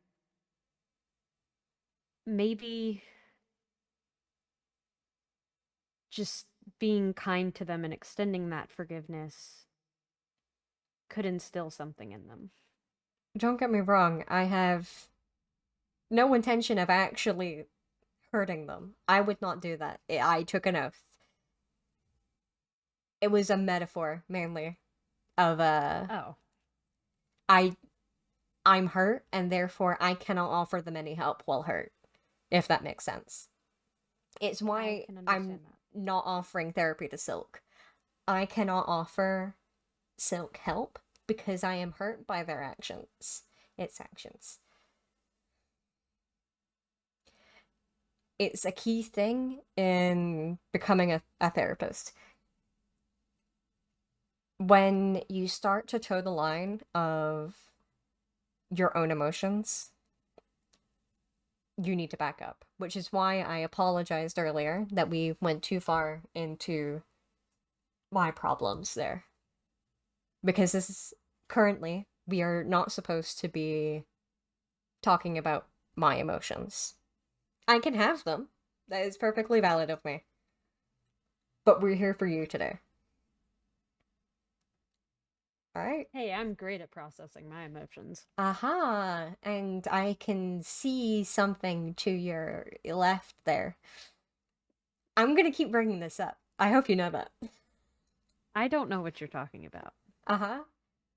maybe just being kind to them and extending that forgiveness could instill something in them. Don't get me wrong, I have no intention of actually hurting them. I would not do that. I took an oath. It was a metaphor, mainly, of Oh, I I'm hurt and therefore I cannot offer them any help while hurt, if that makes sense. It's I why can I'm understand that. not offering therapy to Silk. I cannot offer Silk help because I am hurt by their actions. Its actions. It's a key thing in becoming a therapist. When you start to toe the line of your own emotions, you need to back up, which is why I apologized earlier that we went too far into my problems there. Because this is currently, we are not supposed to be talking about my emotions. I can have them. That is perfectly valid of me. But we're here for you today. Alright? Hey, I'm great at processing my emotions. Aha! And I can see something to your left there. I'm gonna keep bringing this up. I hope you know that. I don't know what you're talking about. Uh-huh.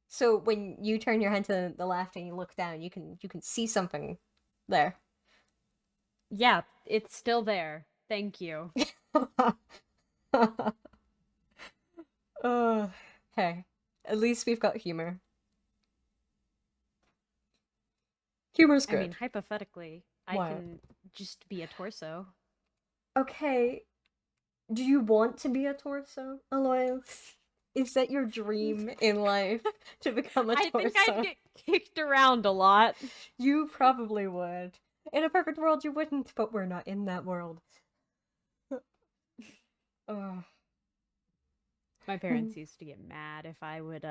So when you turn your head to the left and you look down, you can see something there. Yeah, it's still there. Thank you. Uh, hey, at least we've got humor. Humor's I mean, good. hypothetically, I What? can just be a torso. Okay, do you want to be a torso, Alois? Is that your dream in life to become a I think I'd torso? get kicked around a lot. You probably would. In a perfect world, you wouldn't, but we're not in that world. Ugh. My parents used to get mad if I would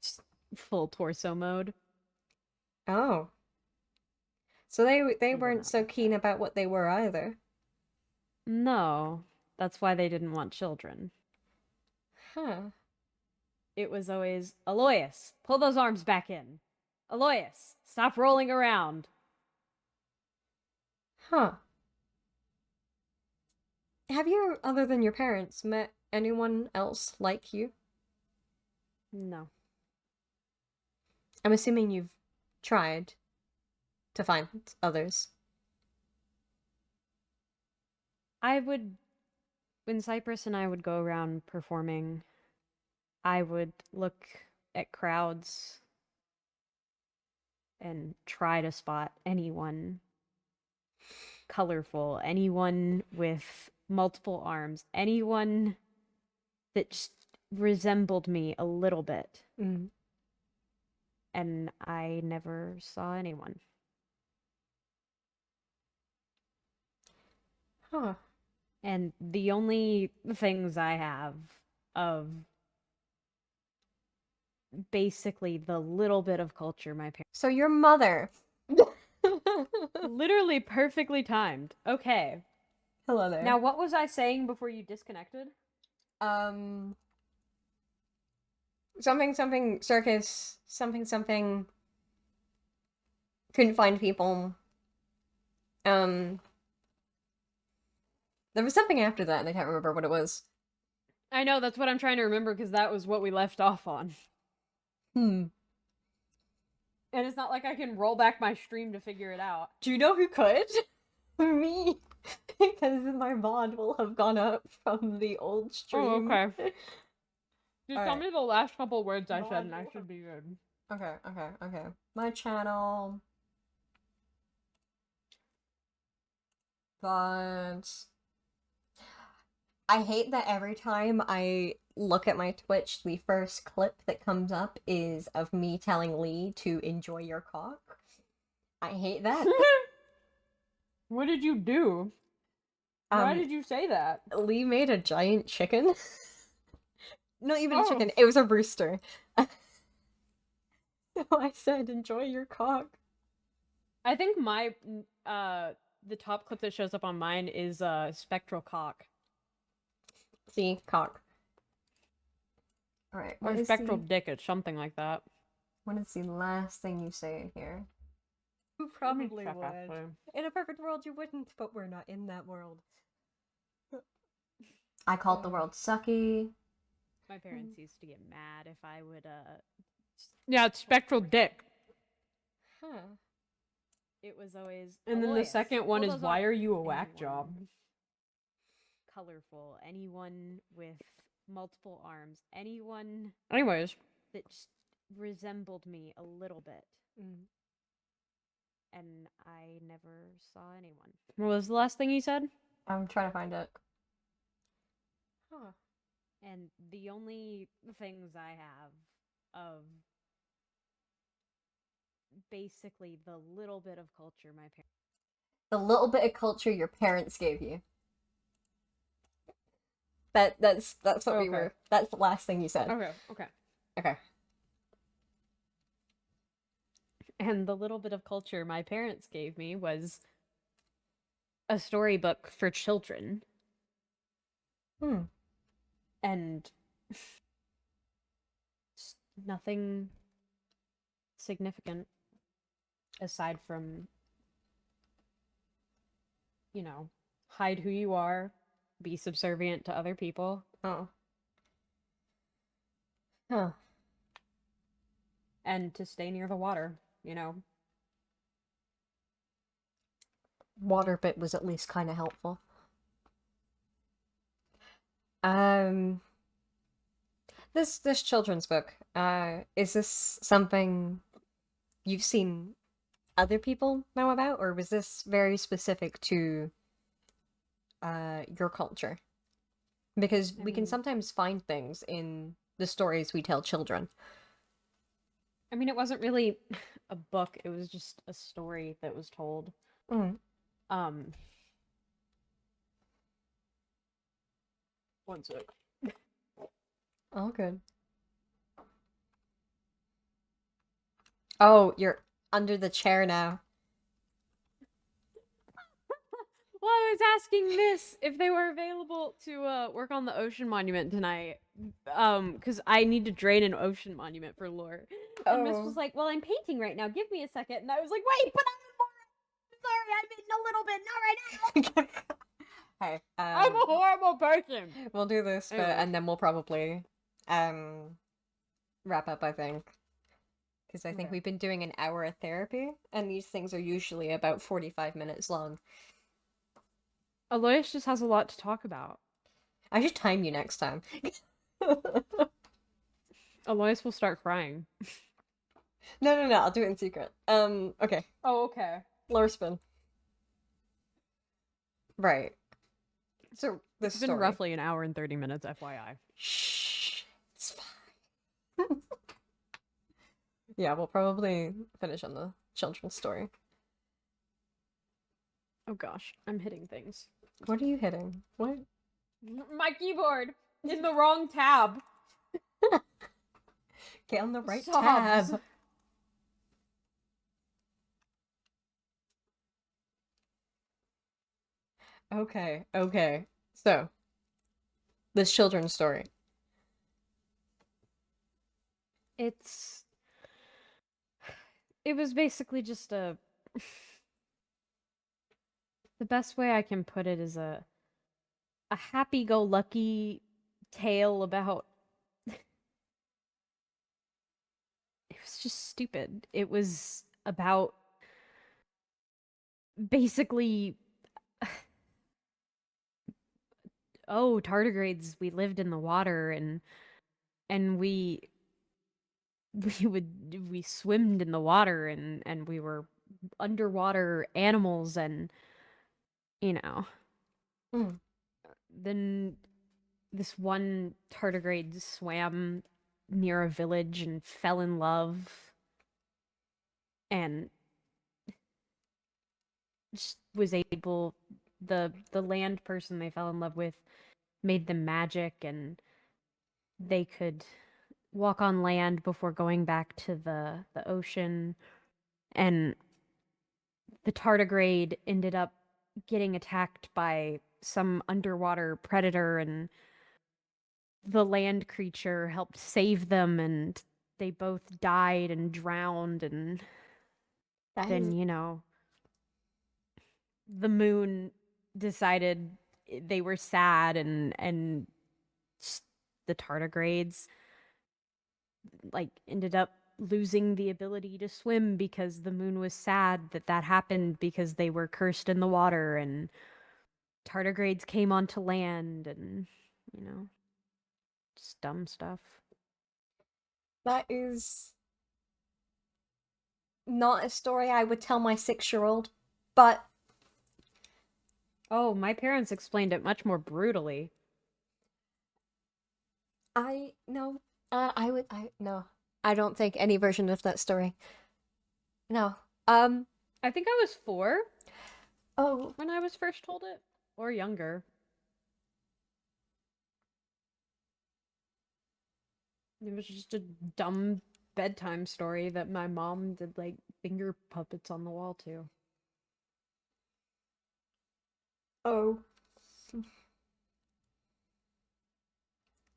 just full torso mode. Oh, so they They did weren't not so like keen that. about what they were either. No, that's why they didn't want children. Huh. It was always, Alois, pull those arms back in. Alois, stop rolling around. Huh. Have you, other than your parents, met anyone else like you? No. I'm assuming you've tried to find others. I would, when Cypress and I would go around performing, I would look at crowds and try to spot anyone colorful, anyone with multiple arms, anyone that just resembled me a little bit. Mm. And I never saw anyone. Huh. And the only things I have of basically the little bit of culture my parents. So your mother. Literally perfectly timed. Okay. Hello there. Now, what was I saying before you disconnected? Um, something something circus, something something couldn't find people. Um, there was something after that and I can't remember what it was. I know, that's what I'm trying to remember because that was what we left off on. Hmm. And it's not like I can roll back my stream to figure it out. Do you know who could? Me, because my VOD will have gone up from the old Oh, stream. okay. Just tell Alright. me the last couple words I said, VOD and I will have. should be good. Okay, okay, okay. My channel. But I hate that every time I look at my Twitch, the first clip that comes up is of me telling Lee to enjoy your cock. I hate that. What did you do? Why Um, did you say that? Lee made a giant chicken. Not even a Oh, chicken, it was a rooster. So I said, enjoy your cock. I think the top clip that shows up on mine is spectral cock See, cock. Alright, or spectral dick. It's something like that. what is the last thing you say in here? You Let me probably check, would. actually. In a perfect world, you wouldn't, but we're not in that world. I called the world sucky. My parents used to get mad if I would Yeah, it's spectral dick. Huh. It was always And then the Alois. second one Well, is those why aren't are you a whack anyone job? colorful, anyone with multiple arms, anyone Anyways, that just resembled me a little bit. Mm. And I never saw anyone. What was the last thing you said? I'm trying to find it. Huh. And the only things I have of basically the little bit of culture my parents. The little bit of culture your parents gave you. That's what we Okay. were. That's the last thing you said. Okay. Okay. And the little bit of culture my parents gave me was a storybook for children. Hmm. And nothing significant aside from, hide who you are, be subservient to other people, Oh. Huh. and to stay near the water. Water bit was at least kind of helpful. Um. This children's book. Is this something you've seen other people know about, or was this very specific to your culture? Because I we can mean, sometimes find things in the stories we tell children. it wasn't really a book, it was just a story that was told. Mm. Um, One sec. All good. Oh, you're under the chair now. Well, I was asking Miss if they were available to work on the ocean monument tonight. Because I need to drain an ocean monument for lore. And Miss was Oh. like, "Well, I'm painting right now. Give me a second." And I was like, "Wait, but I'm sorry. I'm in a little bit. Not right now." Hey, I'm a horrible person. we'll do this, but Anyways, and then we'll probably wrap up, I think. Because I think okay. we've been doing an hour of therapy, and these things are usually about 45 minutes long. Alois just has a lot to talk about. I should time you next time. Alois will start crying. No, I'll do it in secret. Okay. Oh, okay. Lower spin. Right. So, this It's been story. roughly an hour and 30 minutes, FYI. Shh. It's fine. Yeah, we'll probably finish on the children's story. Oh gosh, I'm hitting things. What are you hitting? What? My keyboard in the wrong tab. Get on the right Sobs. tab. Okay. So, this children's story. It's it was basically just a the best way I can put it is a happy-go-lucky tale about it was just stupid. It was about basically oh, tardigrades, we lived in the water, and we swimmed in the water, and we were underwater animals, and you know Mm. then this one tardigrade swam near a village and fell in love and just was able the land person they fell in love with made them magic, and they could walk on land before going back to the ocean. And the tardigrade ended up getting attacked by some underwater predator, and the land creature helped save them, and they both died and drowned. And That then is the moon decided they were sad, and the tardigrades like ended up losing the ability to swim because the moon was sad that that happened because they were cursed in the water, and tardigrades came onto land, and you know just dumb stuff. that is not a story I would tell my 6-year-old, but Oh, my parents explained it much more brutally. I no, I no, I don't think any version of that story. No. I think I was 4 Oh, when I was first told it, or younger. It was just a dumb bedtime story that my mom did like finger puppets on the wall to. oh.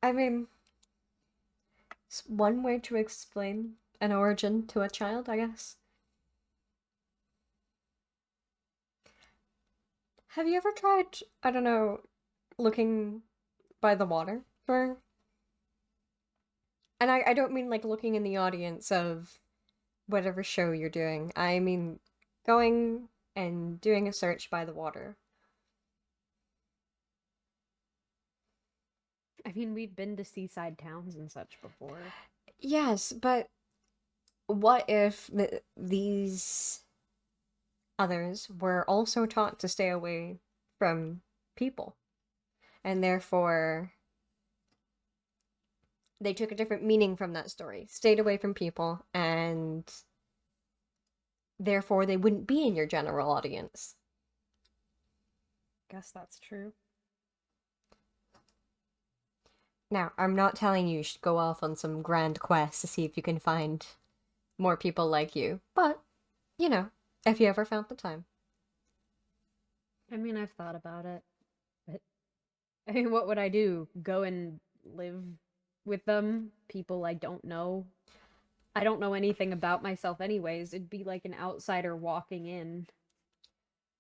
I mean, it's one way to explain an origin to a child, I guess. Have you ever tried, I don't know, looking by the water for, and I don't mean like looking in the audience of whatever show you're doing. I mean going and doing a search by the water. I mean, we've been to seaside towns and such before. Yes, but what if these others were also taught to stay away from people, and therefore they took a different meaning from that story, stayed away from people, and therefore they wouldn't be in your general audience. Guess that's true. Now, I'm not telling you should go off on some grand quest to see if you can find more people like you, but, you know, if you ever found the time. I mean, I've thought about it, but I mean, what would I do? Go and live with them? People I don't know? I don't know anything about myself, anyways. It'd be like an outsider walking in.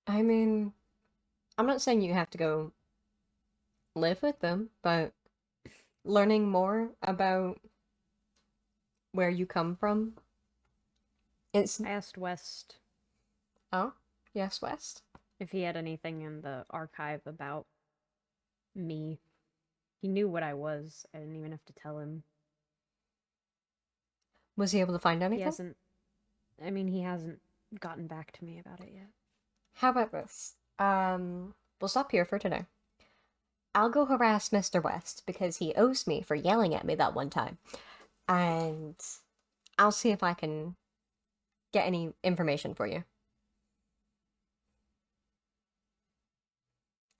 I mean, I'm not saying you have to go live with them, but learning more about where you come from. It's, I asked West oh, yes, West. if he had anything in the archive about me. He knew what I was. I didn't even have to tell him. Was he able to find He anything? hasn't, I mean, he hasn't gotten back to me about it yet. How about this? We'll stop here for today. I'll go harass Mr. West because he owes me for yelling at me that one time. And I'll see if I can get any information for you.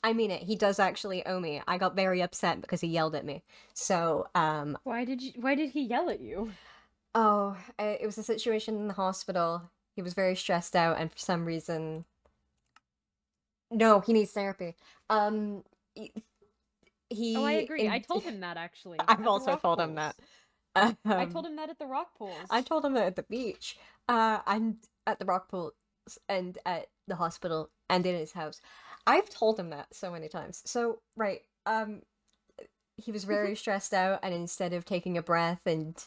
I mean it, he does actually owe me. I got very upset because he yelled at me. So, Why did he yell at you? oh, it was a situation in the hospital. He was very stressed out, and for some reason, no, he needs therapy. Um, he, Oh, I he agree. I told him that actually I've at the also rock told him that. pools. I told him that at the rock I pools. told him that at the beach, and at the rock pool, and at the hospital, and in his house. I've told him that so many times. So, right, he was very stressed out, and instead of taking a breath and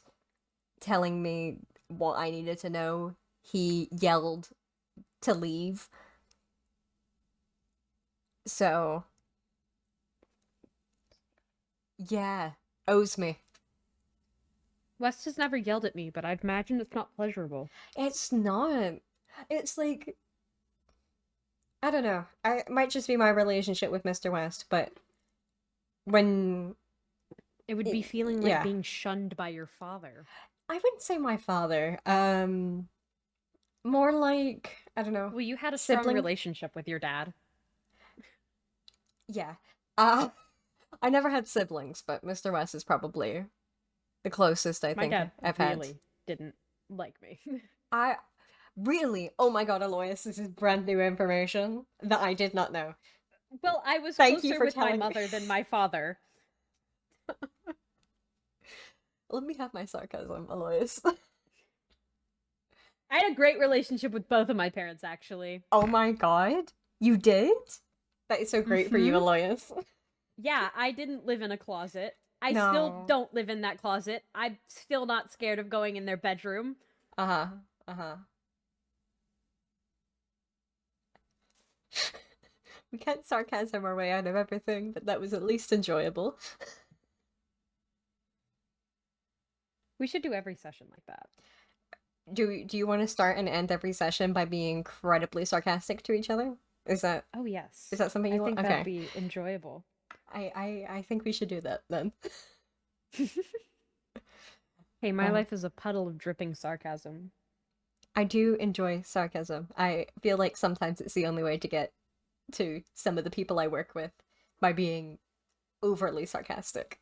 telling me what I needed to know, he yelled to leave. So, Yeah, owes me. West has never yelled at me, but I'd imagine it's not pleasurable. It's not. It's like, I don't know. It might just be my relationship with Mr. West, but when, It would be feeling like yeah, being shunned by your father. I wouldn't say my father. More like, I don't know, Well, you had a strong sibling. relationship with your dad. Yeah. Uh, I never had siblings, but Mr. West is probably the closest I My think dad I've had. really didn't like me. I really, oh my god, Alois, this is brand new information that I did not know. Well, I was Thank you closer for with my telling me. mother than my father. Let me have my sarcasm, Alois. I had a great relationship with both of my parents, actually. Oh my god, you did? That is so great for you, Mm-hmm. Alois. Yeah, I didn't live in a closet. I still No. don't live in that closet. I'm still not scared of going in their bedroom. Uh-huh. Uh-huh. We can't sarcasm our way out of everything, but that was at least enjoyable. We should do every session like that. Do you want to start and end every session by being incredibly sarcastic to each other? Is that Oh, is yes. that something I you want? think that'd Okay. be enjoyable. I think we should do that then. Hey, my Uh, life is a puddle of dripping sarcasm. I do enjoy sarcasm. I feel like sometimes it's the only way to get to some of the people I work with by being overly sarcastic.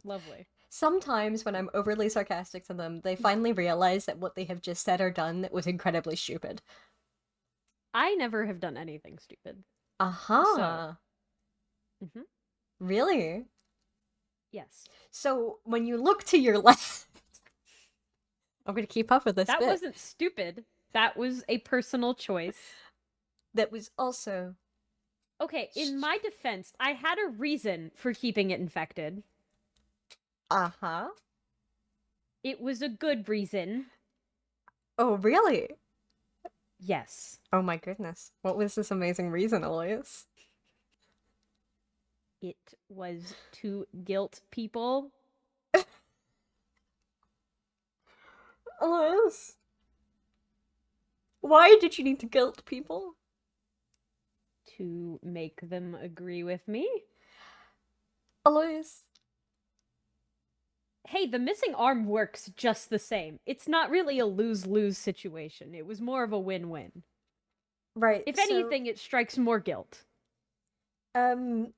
Lovely. Sometimes when I'm overly sarcastic to them, they finally realize that what they have just said or done was incredibly stupid. I never have done anything stupid. So, Aha. mhm, Really? yes. So when you look to your left, I'm going to keep up with this That bit. wasn't stupid. That was a personal choice. That was also. Okay, in my defense, I had a reason for keeping it infected. Uh huh. It was a good reason. Oh, really? Yes. Oh my goodness. What was this amazing reason, Elias? It was to guilt people Elias? Why did you need to guilt people? to make them agree with me. Elias. Hey, the missing arm works just the same. It's not really a lose-lose situation. It was more of a win-win. Right, If so, anything, it strikes more guilt. um,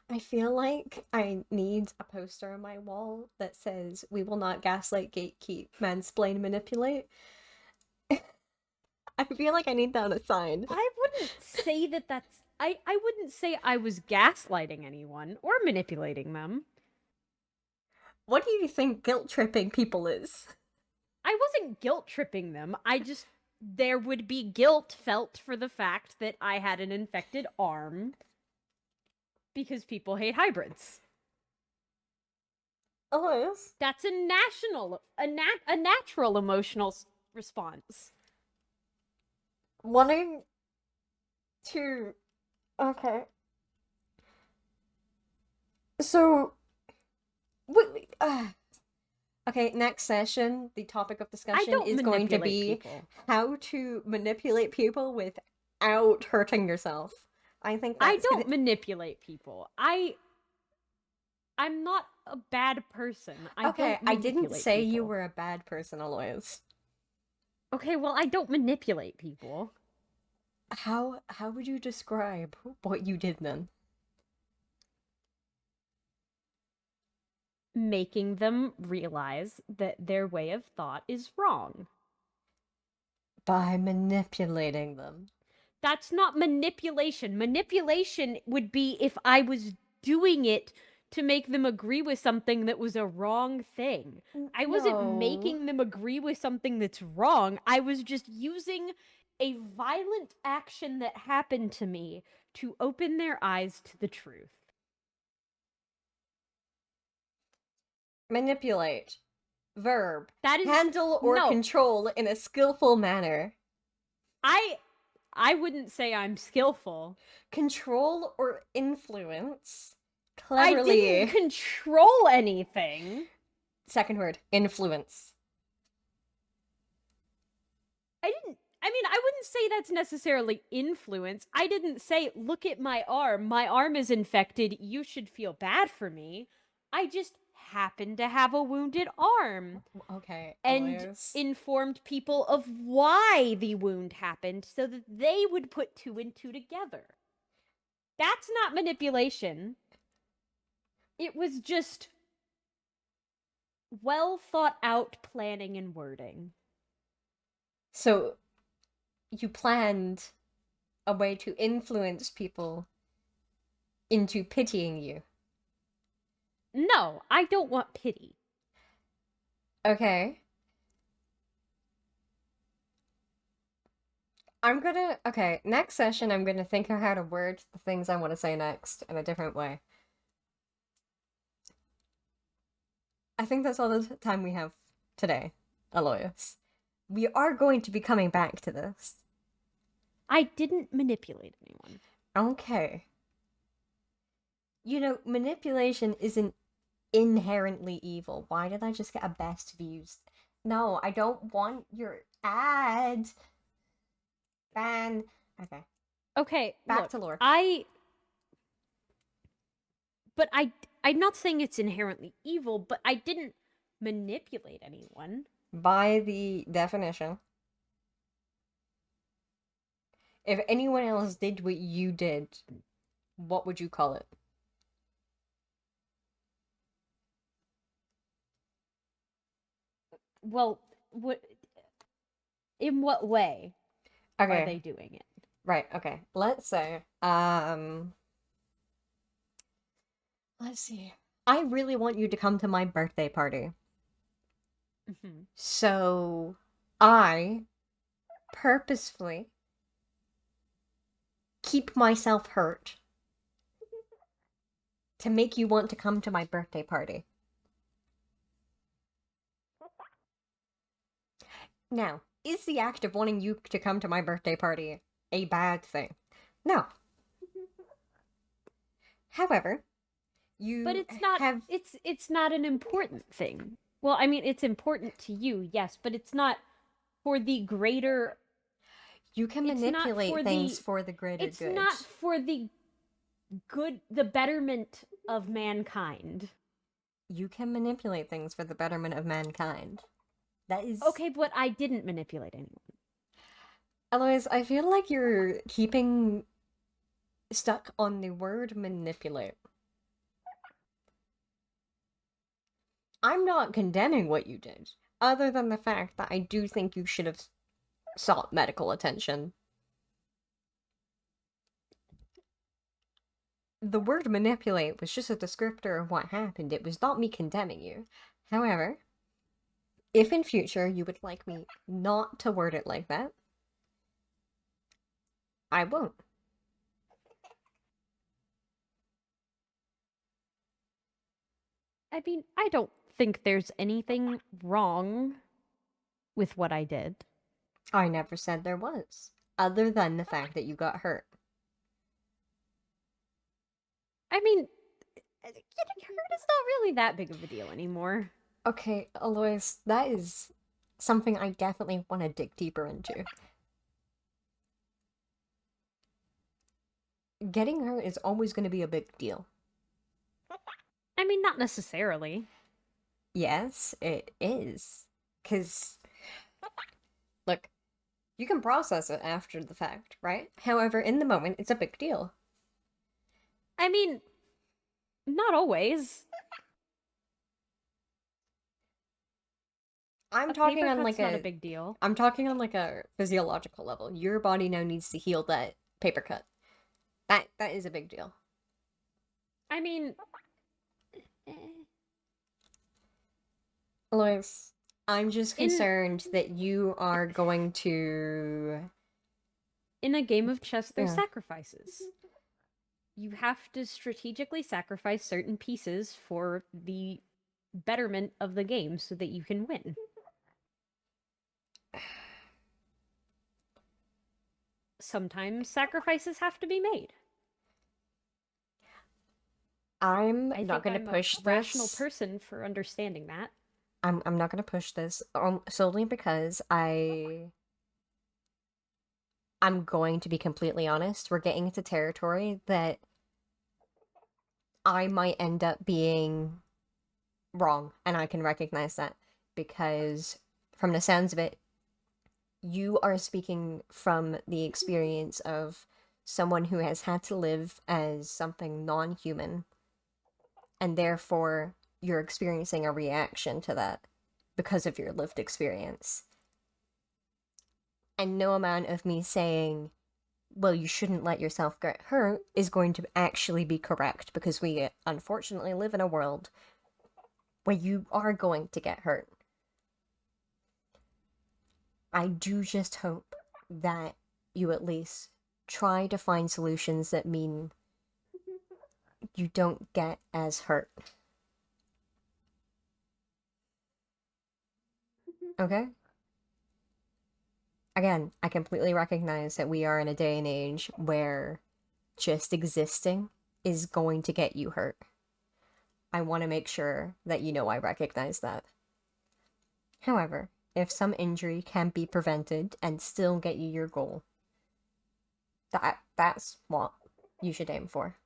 I feel like I need a poster on my wall that says, "We will not gaslight, gatekeep, mansplain, manipulate." I feel like I need that on a sign. I wouldn't say that that's I wouldn't say I was gaslighting anyone or manipulating them. What do you think guilt tripping people is? I wasn't guilt tripping them. There would be guilt felt for the fact that I had an infected arm because people hate hybrids. Elias? That's a natural emotional response. Wanting to. Okay. So, wait, okay, next session, the topic of I discussion don't is going to manipulate be people. how to manipulate people without hurting yourself. I think I that's gonna. don't manipulate people. I'm not a bad person. I Okay, don't I didn't manipulate say you people. were a bad person, Alois. Okay, well, I don't manipulate people. How would you describe what you did then? Making them realize that their way of thought is wrong. By manipulating them. That's not manipulation. Manipulation would be if I was doing it to make them agree with something that was a wrong thing. I wasn't No. making them agree with something that's wrong. I was just using a violent action that happened to me to open their eyes to the truth. Manipulate. Verb. That is Handle or no. control in a skillful manner. I I wouldn't say I'm skillful. Control or influence. I didn't Cleverly. control anything. Second word, influence. I mean, I wouldn't say that's necessarily influence. I didn't say, look at my arm. My arm is infected. You should feel bad for me. I just happened to have a wounded arm Okay, and Alois. informed people of why the wound happened so that they would put two and two together. That's not manipulation. It was just well thought out planning and wording. So, you planned a way to influence people into pitying you. No, I don't want pity. Okay. Okay, next session I'm gonna think of how to word the things I want to say next in a different way. I think that's all the time we have today, Alois. We are going to be coming back to this. I didn't manipulate anyone. Okay. You know, manipulation isn't inherently evil. Why did I just get a best views? No, I don't want your ad. Ban. Okay. Okay, Back look, to lore. but I'm not saying it's inherently evil, but I didn't manipulate anyone. By the definition, if anyone else did what you did, what would you call it? Well, in what way are they Okay, doing it? right, okay. Let's see. I really want you to come to my birthday party. Mm-hmm. So I purposefully keep myself hurt to make you want to come to my birthday party. Now, is the act of wanting you to come to my birthday party a bad thing? No. However, But you it's not have it's not an important thing. Well, I mean, it's important to you, yes, but it's not for the greater you can it's not manipulate for things the for the greater it's good. not for the the betterment of mankind. You can manipulate things for the betterment of mankind. That is Okay, but I didn't manipulate anyone. Alois, I feel like you're keeping stuck on the word manipulate. I'm not condemning what you did, other than the fact that I do think you should have sought medical attention. The word manipulate was just a descriptor of what happened. It was not me condemning you. However, if in future you would like me not to word it like that, I won't. I mean, I don't think there's anything wrong with what I did. I never said there was, other than the fact that you got hurt. I mean, getting hurt is not really that big of a deal anymore. Okay, Alois, that is something I definitely want to dig deeper into. Getting hurt is always going to be a big deal. I mean, not necessarily. Yes, it is. Because, look, you can process it after the fact, right? However, in the moment, it's a big deal. I mean, not always. I'm A talking paper on cut's like not a a big deal. I'm talking on like a physiological level. Your body now needs to heal that paper cut. That is a big deal. I mean, eh, Lois, I'm just in concerned that you are going to in a game of chess, there's yeah. sacrifices. You have to strategically sacrifice certain pieces for the betterment of the game so that you can win. sometimes sacrifices have to be made. I'm I not think gonna I'm a push rational this. person for understanding that. I'm not gonna push this solely because I'm going to be completely honest. We're getting into territory that I might end up being wrong, and I can recognize that because from the sounds of it, you are speaking from the experience of someone who has had to live as something non-human, and therefore you're experiencing a reaction to that because of your lived experience. And no amount of me saying, well, you shouldn't let yourself get hurt is going to actually be correct because we unfortunately live in a world where you are going to get hurt. I do just hope that you at least try to find solutions that mean you don't get as hurt. Okay? Again, I completely recognize that we are in a day and age where just existing is going to get you hurt. I want to make sure that you know I recognize that. However, if some injury can be prevented and still get you your goal, that's what you should aim for.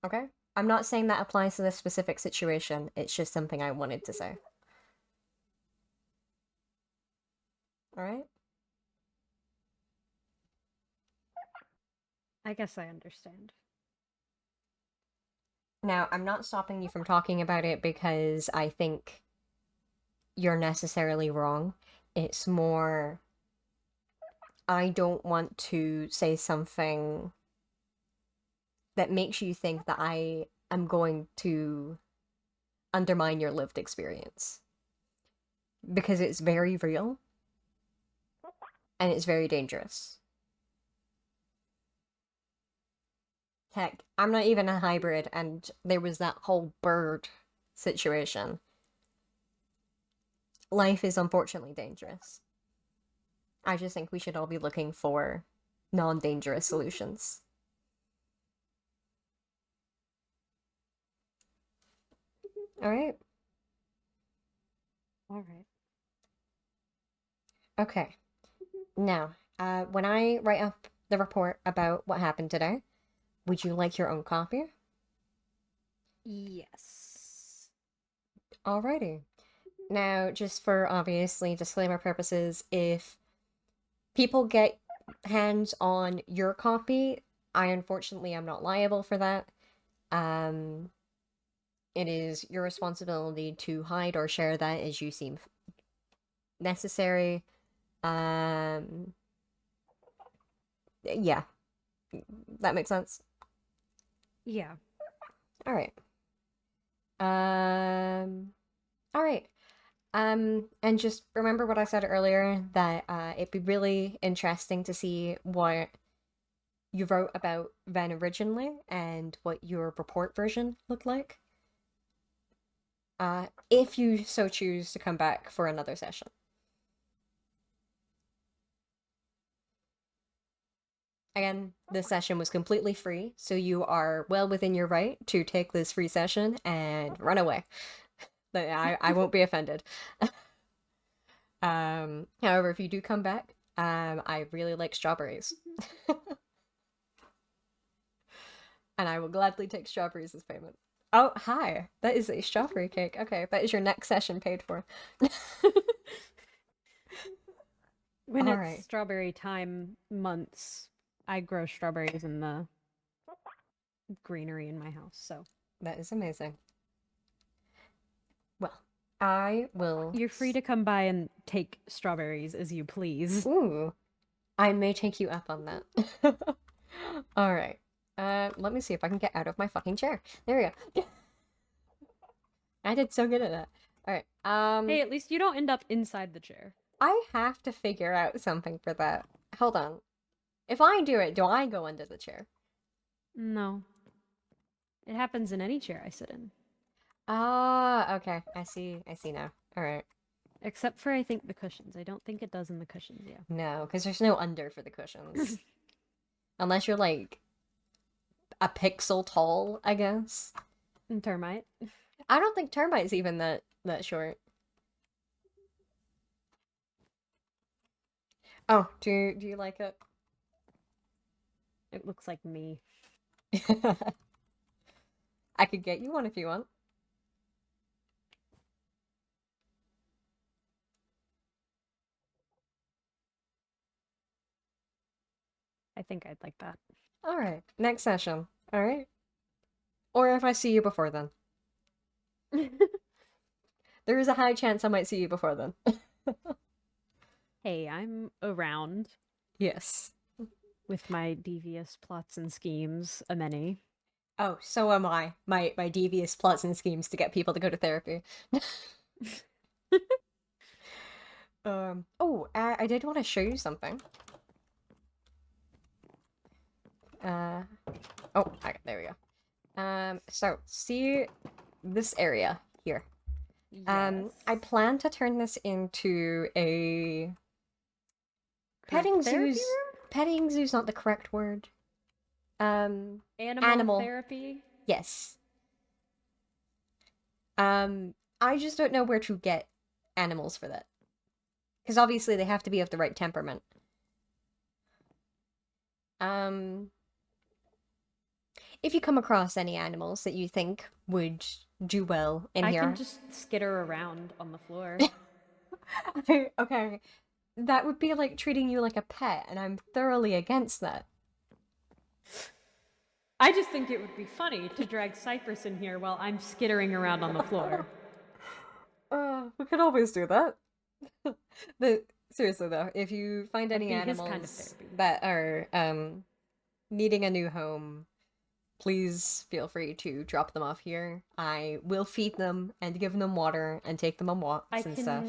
Okay? I'm not saying that applies to this specific situation, it's just something I wanted to say. Alright? I guess I understand. Now, I'm not stopping you from talking about it because I think you're necessarily wrong. It's more, I don't want to say something that makes you think that I am going to undermine your lived experience. Because it's very real and it's very dangerous. Heck, I'm not even a hybrid, and there was that whole bird situation. Life is unfortunately dangerous. I just think we should all be looking for non dangerous solutions. Alright? All right. Okay. Now, when I write up the report about what happened today, would you like your own copy? Yes. Alrighty. Now, just for obviously disclaimer purposes, if people get hands on your copy, I unfortunately am not liable for that. Um, it is your responsibility to hide or share that as you seem necessary. Um, yeah, that makes sense. Yeah. All right. All right. And just remember what I said earlier that it'd be really interesting to see what you wrote about Ven originally and what your report version looked like. If you so choose to come back for another session. Again, this session was completely free, so you are well within your right to take this free session and run away. I won't be offended. However, if you do come back, I really like strawberries. And I will gladly take strawberries as payment. Oh, hi. That is a strawberry cake. Okay, that is your next session paid for. When All it's right. strawberry time months, I grow strawberries in the greenery in my house, so That is amazing. Well, I will. you're free to come by and take strawberries as you please. Ooh, I may take you up on that. All right. Let me see if I can get out of my fucking chair. There we go. I did so good at that. All right. Hey, at least you don't end up inside the chair. I have to figure out something for that. Hold on. If I do it, do I go under the chair? No. It happens in any chair I sit in. Ah, okay. I see. I see now. All right. Except for I think the cushions. I don't think it does in the cushions, yeah. No, because there's no under for the cushions. Unless you're like a pixel tall, I guess. And termite. I don't think termite's even that short. Oh, do you like it? It looks like me. I could get you one if you want. I think I'd like that. All right, next session. All right. Or if I see you before then. There is a high chance I might see you before then. Hey, I'm around Yes. with my devious plots and schemes, a many. Oh, so am I. My devious plots and schemes to get people to go to therapy. Oh, I did want to show you something. Uh, oh, okay, there we go. So see this area here. Yes. I plan to turn this into a petting Therapy zoo's petting zoo's not the correct word. Animal Animal. therapy? Yes. I just don't know where to get animals for that. Because obviously they have to be of the right temperament. Um, if you come across any animals that you think would do well in I here. can just skitter around on the floor. Okay, that would be like treating you like a pet, and I'm thoroughly against that. I just think it would be funny to drag Cypress in here while I'm skittering around on the floor. We could always do that. But seriously though, if you find That'd any be his kind of animals therapy. that are needing a new home, please feel free to drop them off here. I will feed them and give them water and take them on I walks and stuff.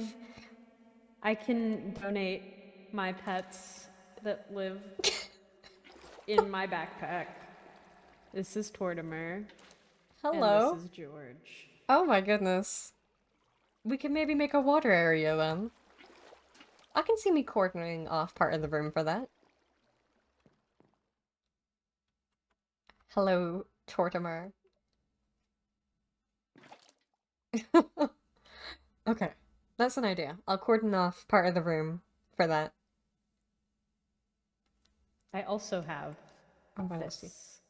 can donate my pets that live in my backpack. This is Tortimer, and this Hello. is George. Oh my goodness. We can maybe make a water area then. I can see me cordoning off part of the room for that. Hello, Tortimer. Okay, that's an idea. I'll cordon off part of the room for that. I also have Oh, let's see. this.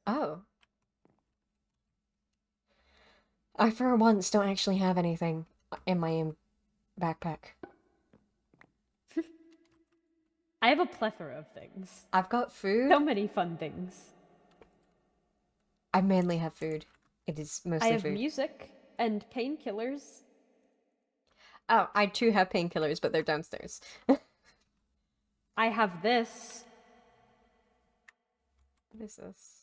Oh. I for once don't actually have anything in my backpack. I have a plethora of things. I've got food. So many fun things. I mainly have food. It is I mostly have food. music and painkillers. Oh, I too have painkillers, but they're downstairs. I have this. What is this?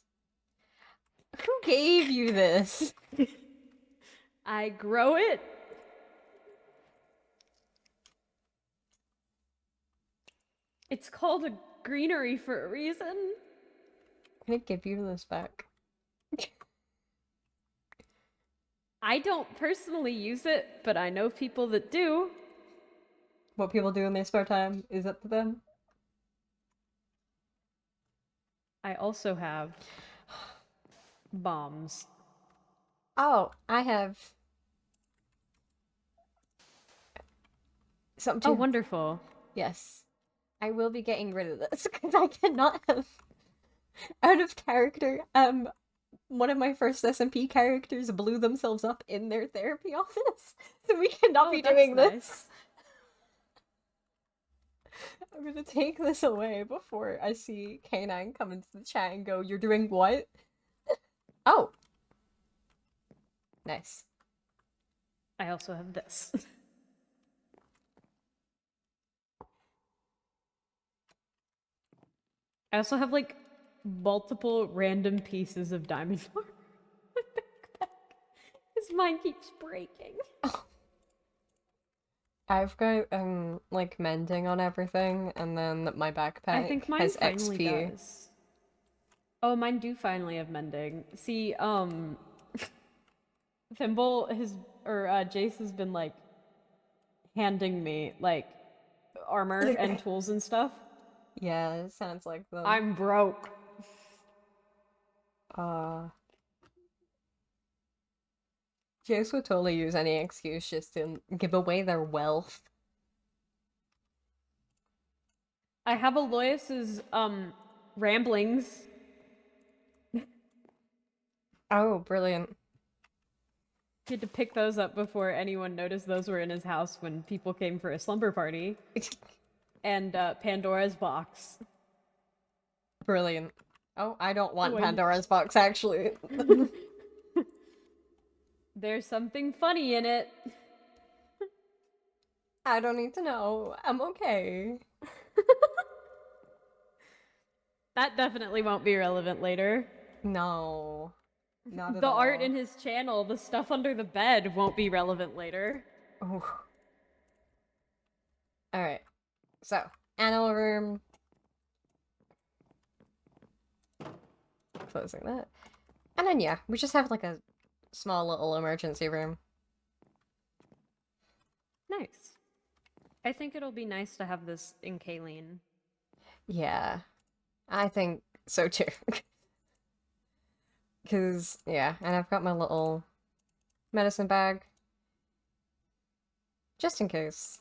Who gave you this? I grow it. It's called a greenery for a reason. Can I give you this back? I don't personally use it, but I know people that do. What people do in their spare time is up to them. I also have bombs. Oh, I have something Oh, too. wonderful. Yes. I will be getting rid of this because I cannot have out of character. One of my first SMP characters blew themselves up in their therapy office, so we cannot be that's doing nice. this. I'm gonna take this away before I see K9 come into the chat and go, "You're doing what?" Oh, nice. I also have this. I also have like multiple random pieces of diamond armor in my backpack because mine keeps breaking. I've got like mending on everything, and then my I backpack think mine has finally XP. does. Oh, mine do finally have mending. See, Thimble has or Jace has been like handing me like armor and tools and stuff. Yeah, it sounds like them. I'm broke. Uh, Jace would totally use any excuse just to give away their wealth. I have Alois's ramblings. Oh, brilliant. He had to pick those up before anyone noticed those were in his house when people came for a slumber party. And Pandora's box. Brilliant. Oh, I don't want Ooh, Pandora's box, actually. There's something funny in it. I don't need to know. I'm okay. That definitely won't be relevant later. No, not at The art all. in his channel, the stuff under the bed, won't be relevant later. Oh. Alright. So, animal room. Closing that. And then, yeah, we just have like a small little emergency room. Nice. I think it'll be nice to have this in Kayleen. Yeah, I think so too. Because, yeah, and I've got my little medicine bag. Just in case.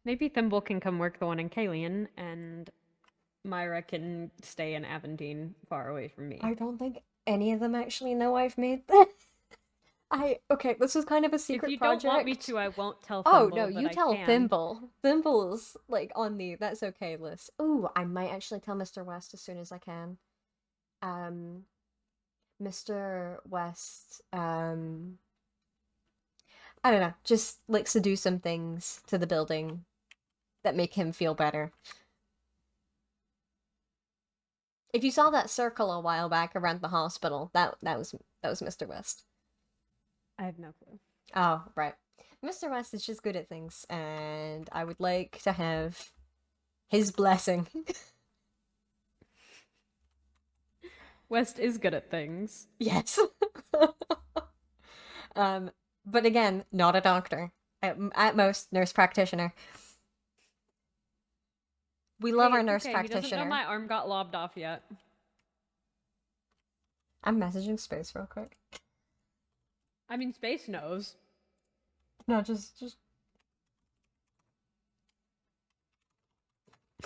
Maybe Thimble can come work the one in Kayleen, and Myra can stay in Aventine, far away from me. I don't think any of them actually know I've made that. Okay, this is kind of a secret If you project. don't want me to, I won't tell Oh, Thimble, no, but you I tell can. Thimble. Thimble's, like, on the that's okay list. Ooh, I might actually tell Mr. West as soon as I can. Mr. West, I don't know, just likes to do some things to the building that make him feel better. If you saw that circle a while back around the hospital, that was Mr. West. I have no clue. Oh, right. Mr. West is just good at things, and I would like to have his blessing. West is good at things. Yes. But again, not a doctor. At most, nurse practitioner. We love our nurse okay, he doesn't know practitioner. my arm got lobbed off yet. I'm messaging Space real quick. I mean, Space knows. No, just.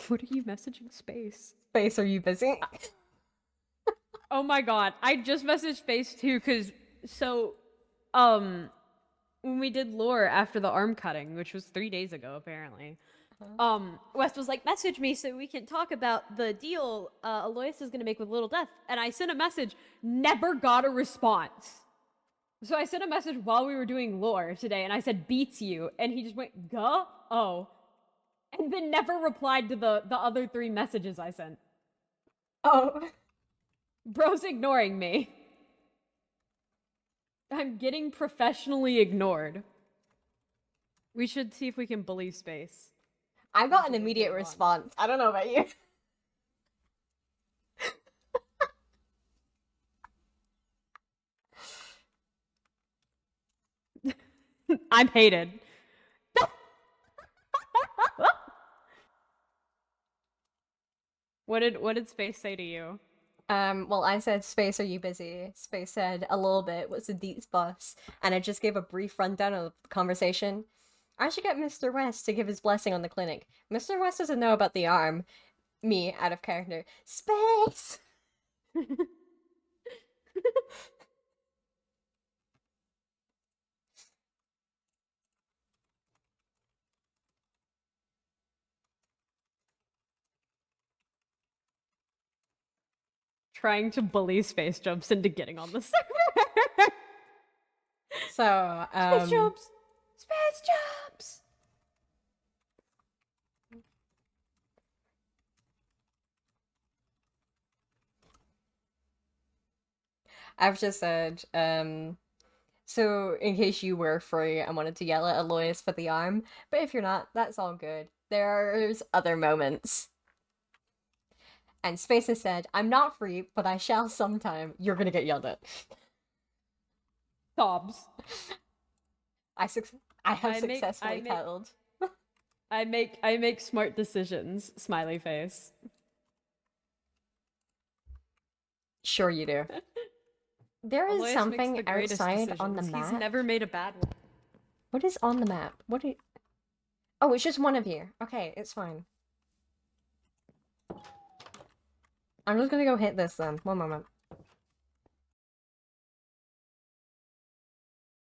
What are you messaging Space? Space, are you busy? Oh my god, I just messaged Space too, because, when we did lore after the arm cutting, which was 3 days ago, apparently, West was like, message me so we can talk about the deal Alois is gonna make with Little Death. And I sent a message, never got a response. So I sent a message while we were doing lore today, and I said, beats you. And he just went, guh? Oh. And then never replied to the other 3 messages I sent. Oh. Bro's ignoring me. I'm getting professionally ignored. We should see if we can bully Space. I got an immediate response. I don't know about you. I'm hated. What did Space say to you? Well, I said, Space, are you busy? Space said, a little bit. What's the deets boss? And I just gave a brief rundown of the conversation. I should get Mr. West to give his blessing on the clinic. Mr. West doesn't know about the arm. Me, out of character. Space! Trying to bully Space jumps into getting on the server. So, Space jumps! Space jumps! I've just said, so in case you were free and wanted to yell at Alois for the arm, but if you're not, that's all good. There's other moments. And Space has said, I'm not free, but I shall sometime. You're gonna get yelled at. Sobs. I have I make I successfully make kettled. I make smart decisions. Smiley face. Sure you do. There is Alois makes something the greatest outside on the decisions. He's map. never made a bad one. What is on the map? What do you... Oh, it's just one of you. Okay, it's fine. I'm just gonna go hit this then. One moment.